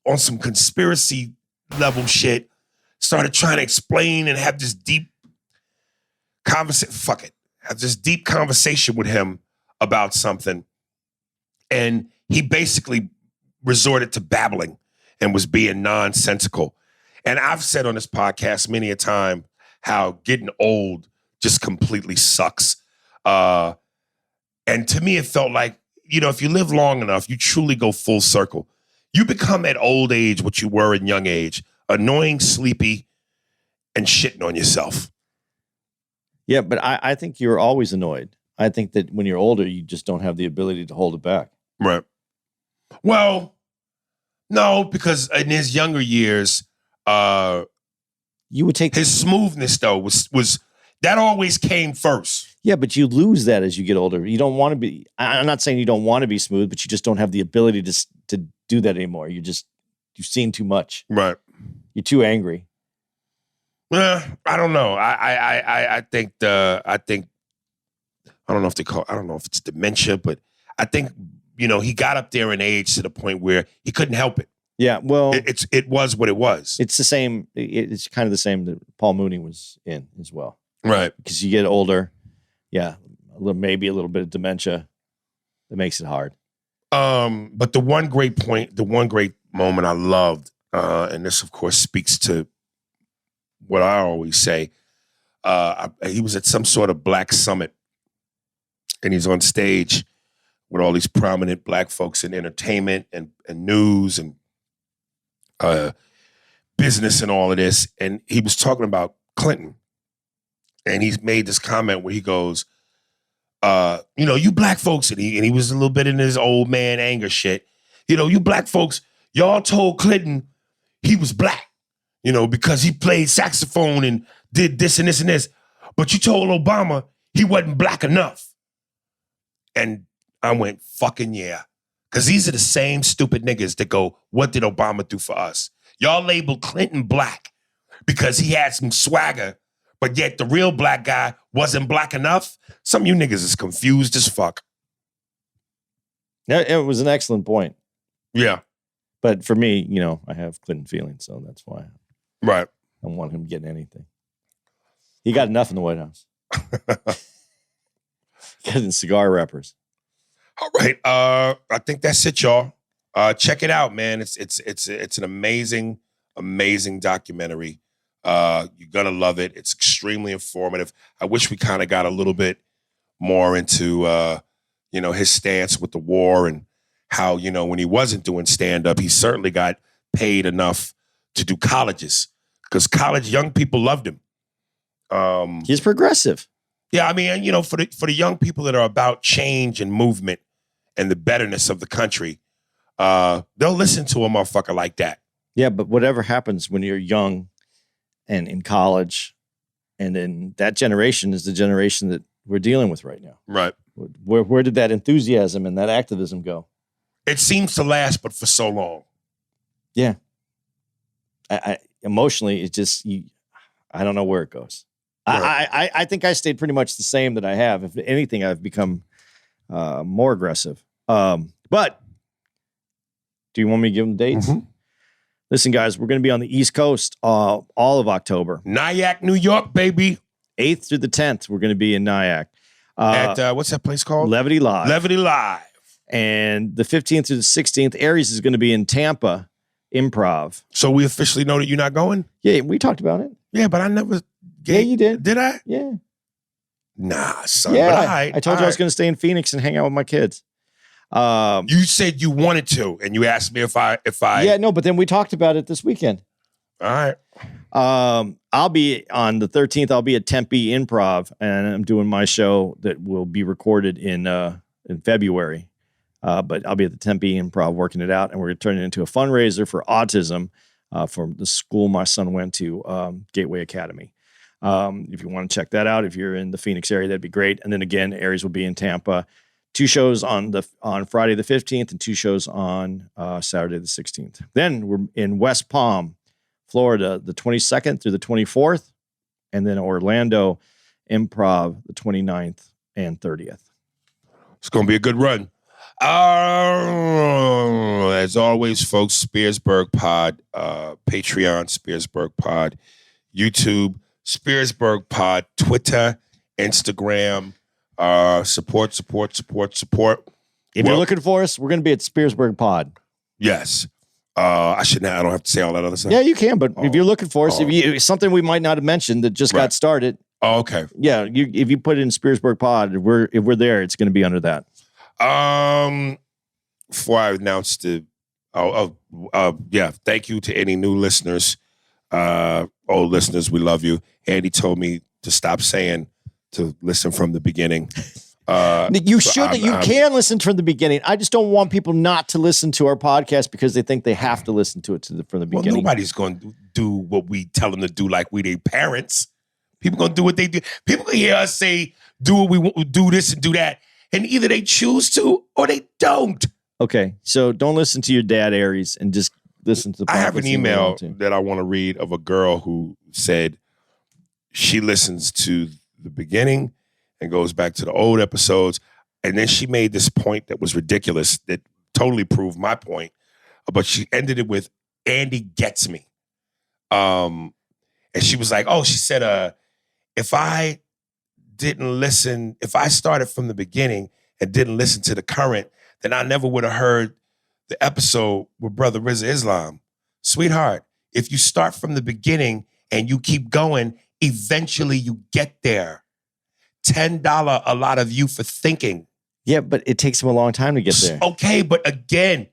Speaker 1: on some conspiracy level shit, started trying to explain and have this deep conversation. Have this deep conversation with him about something. And he basically resorted to babbling and was being nonsensical. And I've said on this podcast many a time how getting old just completely sucks. And to me, it felt like, if you live long enough, you truly go full circle. You become at old age what you were in young age, annoying, sleepy, and shitting on yourself.
Speaker 2: Yeah, but I think you're always annoyed. I think that when you're older, you just don't have the ability to hold it back.
Speaker 1: Right. Well, no, because in his younger years,
Speaker 2: you would take
Speaker 1: his smoothness though was that always came first.
Speaker 2: Yeah, but you lose that as you get older. You don't want to be. I'm not saying you don't want to be smooth, but you just don't have the ability to do that anymore. You've seen too much.
Speaker 1: Right.
Speaker 2: You're too angry.
Speaker 1: I don't know. I think I don't know if it's dementia, but I think he got up there in age to the point where he couldn't help it.
Speaker 2: Yeah, well,
Speaker 1: it was what it was.
Speaker 2: It's the same. It's kind of the same that Paul Mooney was in as well,
Speaker 1: right?
Speaker 2: Because you get older, yeah, maybe a little bit of dementia that makes it hard.
Speaker 1: But the one great moment I loved, and this of course speaks to what I always say. He was at some sort of black summit, and he's on stage with all these prominent black folks in entertainment and news and business and all of this. And he was talking about Clinton. And he's made this comment where he goes, you black folks, and he was a little bit in his old man anger shit. You black folks, y'all told Clinton he was black, because he played saxophone and did this and this and this. But you told Obama he wasn't black enough. And I went, fucking yeah. Because these are the same stupid niggas that go, what did Obama do for us? Y'all labeled Clinton black because he had some swagger, but yet the real black guy wasn't black enough. Some of you niggas is confused as fuck.
Speaker 2: Yeah, it was an excellent point.
Speaker 1: Yeah.
Speaker 2: But for me, I have Clinton feelings, so that's why.
Speaker 1: Right.
Speaker 2: I don't want him getting anything. He got enough in the White House. Getting cigar wrappers.
Speaker 1: All Right. I think that's it, y'all. Check it out, man. It's an amazing documentary. You're gonna love it. It's extremely informative. I wish we kind of got a little bit more into his stance with the war and how, when he wasn't doing stand-up, he certainly got paid enough to do colleges because college young people loved him.
Speaker 2: He's progressive.
Speaker 1: Yeah, I mean, for the young people that are about change and movement and the betterness of the country, they'll listen to a motherfucker like that.
Speaker 2: Yeah, but whatever happens when you're young and in college, and then that generation is the generation that we're dealing with right now.
Speaker 1: Right.
Speaker 2: Where did that enthusiasm and that activism go?
Speaker 1: It seems to last, but for so long.
Speaker 2: Yeah. I emotionally, it just, I don't know where it goes. Right. I think I stayed pretty much the same that I have. If anything, I've become more aggressive. But do you want me to give them dates? Mm-hmm. Listen, guys, we're going to be on the East Coast all of October.
Speaker 1: Nyack, New York, baby.
Speaker 2: 8th through the 10th, we're going to be in Nyack.
Speaker 1: At what's that place called?
Speaker 2: Levity Live.
Speaker 1: Levity Live.
Speaker 2: And the 15th through the 16th, Aries is going to be in Tampa Improv.
Speaker 1: So we officially know that you're not going?
Speaker 2: Yeah, we talked about it.
Speaker 1: Yeah, but I never...
Speaker 2: Yeah, you did.
Speaker 1: Did I?
Speaker 2: Yeah.
Speaker 1: Nah, son.
Speaker 2: Yeah,
Speaker 1: but
Speaker 2: I told you I was going to stay in Phoenix and hang out with my kids.
Speaker 1: You said you wanted to, and you asked me if I.
Speaker 2: Yeah, no, but then we talked about it this weekend.
Speaker 1: All right.
Speaker 2: I'll be on the 13th. I'll be at Tempe Improv, and I'm doing my show that will be recorded in February. But I'll be at the Tempe Improv working it out, and we're going to turn it into a fundraiser for autism from the school my son went to, Gateway Academy. If you want to check that out, if you're in the Phoenix area, that'd be great. And then again, Aries will be in Tampa. 2 shows on Friday the 15th and 2 shows on Saturday the 16th. Then we're in West Palm, Florida, the 22nd through the 24th, and then Orlando Improv the 29th and 30th.
Speaker 1: It's going to be a good run. As always, folks, Spearsburg Pod, Patreon, Spearsburg Pod, YouTube, Spearsburg Pod, Twitter, Instagram. Support.
Speaker 2: If you're looking for us, we're going to be at Spearsburg Pod.
Speaker 1: Yes. I don't have to say all that other stuff.
Speaker 2: Yeah, you can, but if you're looking for us, if something we might not have mentioned that just got started.
Speaker 1: Oh, okay.
Speaker 2: Yeah, if you put it in Spearsburg Pod, if we're there, it's going to be under that.
Speaker 1: Before I announce thank you to any new listeners, old listeners, we love you. Andy told me to stop saying to listen from the beginning.
Speaker 2: You can listen from the beginning. I just don't want people not to listen to our podcast because they think they have to listen to it from the beginning.
Speaker 1: Well, nobody's going to do what we tell them to do like we their parents. People going to do what they do. People can hear us say, do what we want, do this and do that. And either they choose to or they don't.
Speaker 2: Okay, so don't listen to your dad, Aries, and just listen to the podcast.
Speaker 1: I have an email that I want to read of a girl who said she listens to the beginning and goes back to the old episodes. And then she made this point that was ridiculous that totally proved my point. But she ended it with, Andy gets me. And she was like, she said, if I started from the beginning and didn't listen to the current, then I never would have heard the episode with Brother Rizza Islam. Sweetheart, if you start from the beginning and you keep going, eventually you get there. $10 a lot of you for thinking.
Speaker 2: Yeah, but it takes them a long time to get there.
Speaker 1: Okay, but again,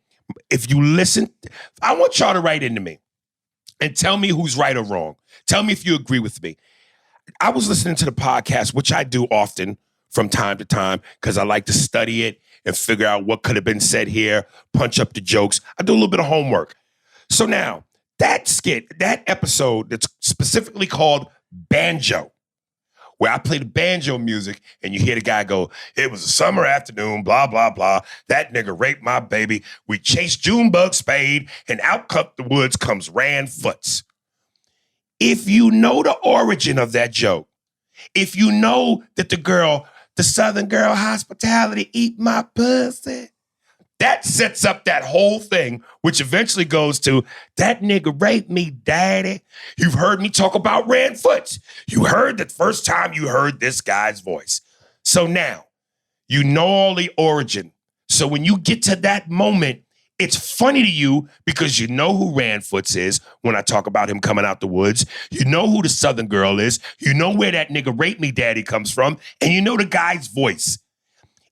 Speaker 1: if you listen, I want y'all to write into me and tell me who's right or wrong. Tell me if you agree with me. I was listening to the podcast, which I do often from time to time because I like to study it and figure out what could have been said here, punch up the jokes. I do a little bit of homework. So now, that skit, that episode that's specifically called Banjo, where I play the banjo music and you hear the guy go, it was a summer afternoon, blah, blah, blah. That nigga raped my baby. We chased Junebug Spade and out cut the woods comes Rand Foots. If you know the origin of that joke, if you know that the Southern girl hospitality eat my pussy, that sets up that whole thing, which eventually goes to, that nigga raped me, daddy. You've heard me talk about Rand Foots. You heard the first time you heard this guy's voice. So now, you know all the origin. So when you get to that moment, it's funny to you because you know who Ranfoots is when I talk about him coming out the woods. You know who the Southern girl is. You know where that nigga Rape Me Daddy comes from. And you know the guy's voice.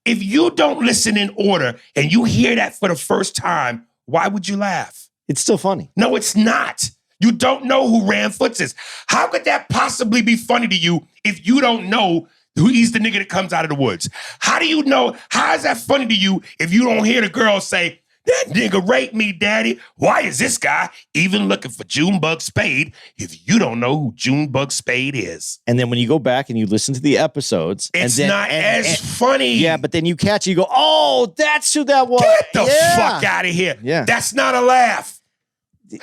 Speaker 1: If you don't listen in order and you hear that for the first time, why would you laugh?
Speaker 2: It's still funny.
Speaker 1: No, it's not. You don't know who Ranfoots is. How could that possibly be funny to you if you don't know who he's the nigga that comes out of the woods? How do you know? How is that funny to you if you don't hear the girl say, that nigga raped me, daddy? Why is this guy even looking for Junebug Spade if you don't know who Junebug Spade is?
Speaker 2: And then when you go back and you listen to the episodes,
Speaker 1: it's not as funny.
Speaker 2: Yeah, but then you catch it, you go, oh, that's who that was.
Speaker 1: Get the fuck out of here.
Speaker 2: Yeah.
Speaker 1: That's not a laugh.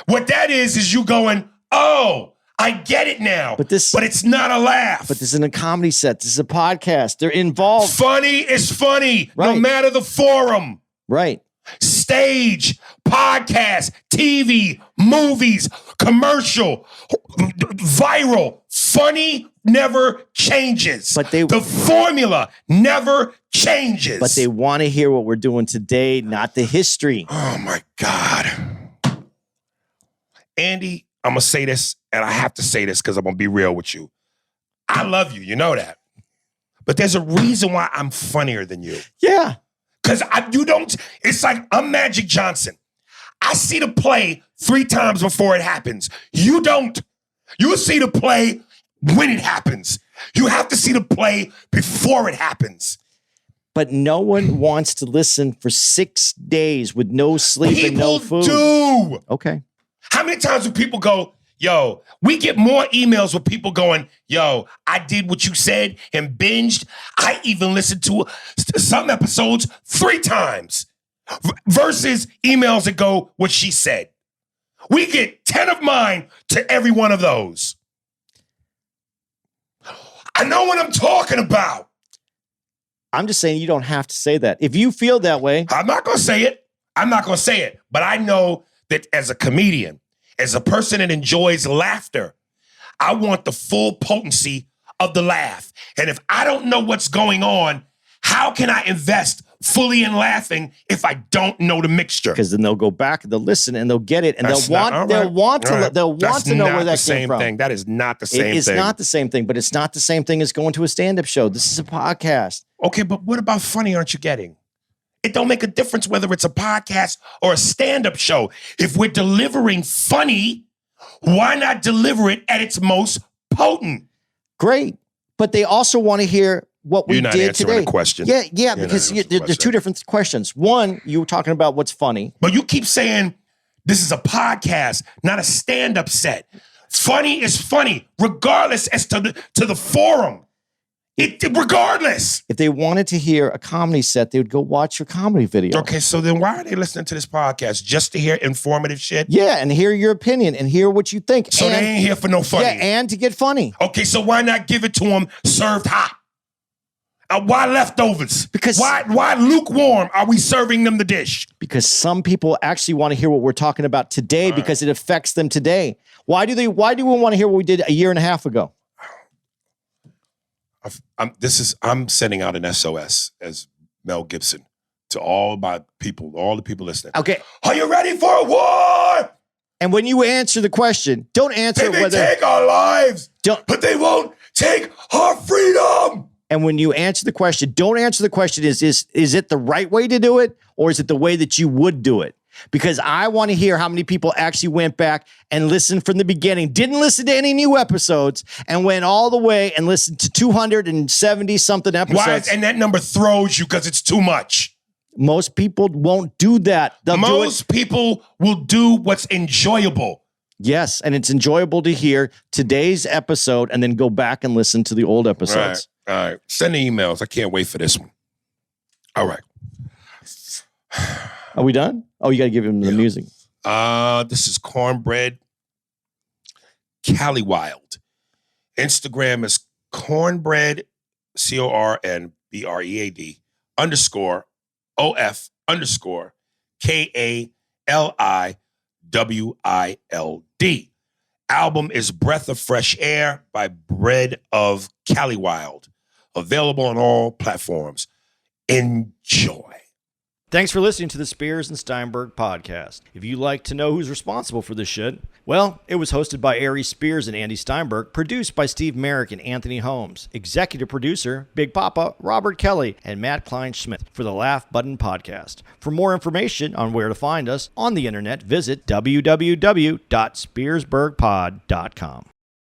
Speaker 1: What that is you going, oh, I get it now. But it's not a laugh.
Speaker 2: But this isn't a comedy set. This is a podcast. They're involved.
Speaker 1: Funny is funny,
Speaker 2: right.
Speaker 1: No matter the forum.
Speaker 2: Right.
Speaker 1: Stage, podcast, TV, movies, commercial, viral. Funny never changes.
Speaker 2: But
Speaker 1: the formula never changes.
Speaker 2: But they want to hear what we're doing today, not the history.
Speaker 1: Oh my God. Andy, I'm going to say this, and I have to say this because I'm going to be real with you. I love you. You know that. But there's a reason why I'm funnier than you.
Speaker 2: Yeah.
Speaker 1: Because you don't, it's like I'm Magic Johnson. I see the play 3 times before it happens. You don't. You see the play when it happens. You have to see the play before it happens.
Speaker 2: But no one wants to listen for 6 days with no sleep and no food.
Speaker 1: People do.
Speaker 2: Okay.
Speaker 1: How many times do people go, yo, we get more emails with people going, yo, I did what you said and binged. I even listened to some episodes 3 times versus emails that go, what she said. We get 10 of mine to every one of those. I know what I'm talking about.
Speaker 2: I'm just saying you don't have to say that. If you feel that way.
Speaker 1: I'm not going to say it. But I know that as a comedian, as a person that enjoys laughter, I want the full potency of the laugh. And if I don't know what's going on, how can I invest fully in laughing if I don't know the mixture?
Speaker 2: Because then they'll go back and they'll listen and they'll get it and they'll want to know where that came from.
Speaker 1: Thing. That is not the same thing.
Speaker 2: It's not the same thing, but it's not the same thing as going to a stand-up show. This is a podcast.
Speaker 1: Okay, but what about funny aren't you getting? It don't make a difference whether it's a podcast or a stand-up show. If we're delivering funny, why not deliver it at its most potent?
Speaker 2: Great. But they also want to hear what we
Speaker 1: You're not
Speaker 2: did
Speaker 1: answering
Speaker 2: today.
Speaker 1: The question.
Speaker 2: Yeah, because there's 2 different questions. One, you were talking about what's funny.
Speaker 1: But you keep saying this is a podcast, not a stand-up set. Funny is funny, regardless as to the forum. Regardless.
Speaker 2: If they wanted to hear a comedy set, they would go watch your comedy video.
Speaker 1: Okay, so then why are they listening to this podcast? Just to hear informative shit?
Speaker 2: Yeah, and hear your opinion and hear what you think.
Speaker 1: So they ain't here for no funny.
Speaker 2: Yeah, and to get funny.
Speaker 1: Okay, so why not give it to them served hot? Why leftovers?
Speaker 2: Because
Speaker 1: why lukewarm are we serving them the dish?
Speaker 2: Because some people actually want to hear what we're talking about today because it affects them today. Why do we want to hear what we did a year and a half ago?
Speaker 1: I'm sending out an SOS as Mel Gibson to all the people listening.
Speaker 2: Okay.
Speaker 1: Are you ready for a war?
Speaker 2: And when you answer the question, don't answer
Speaker 1: they may take our lives, but they won't take our freedom.
Speaker 2: And when you answer the question, don't answer the question is it the right way to do it or is it the way that you would do it? Because I want to hear how many people actually went back and listened from the beginning, didn't listen to any new episodes, and went all the way and listened to 270-something episodes.
Speaker 1: And that number throws you because it's too much.
Speaker 2: Most people won't do that.
Speaker 1: Most people will do what's enjoyable.
Speaker 2: Yes, and it's enjoyable to hear today's episode and then go back and listen to the old episodes.
Speaker 1: All right. Send the emails. I can't wait for this one. All right.
Speaker 2: Are we done? Oh, you got to give him the music.
Speaker 1: This is Cornbread Caliwild. Instagram is cornbread, CORNBREAD _OF_KALIWILD. Album is Breath of Fresh Air by Bread of Caliwild. Available on all platforms. Enjoy.
Speaker 2: Thanks for listening to the Spears and Steinberg podcast. If you'd like to know who's responsible for this shit, well, it was hosted by Aries Spears and Andy Steinberg, produced by Steve Merrick and Anthony Holmes, executive producer, Big Papa, Robert Kelly, and Matt Klein-Schmidt for the Laugh Button podcast. For more information on where to find us on the internet, visit www.spearsbergpod.com.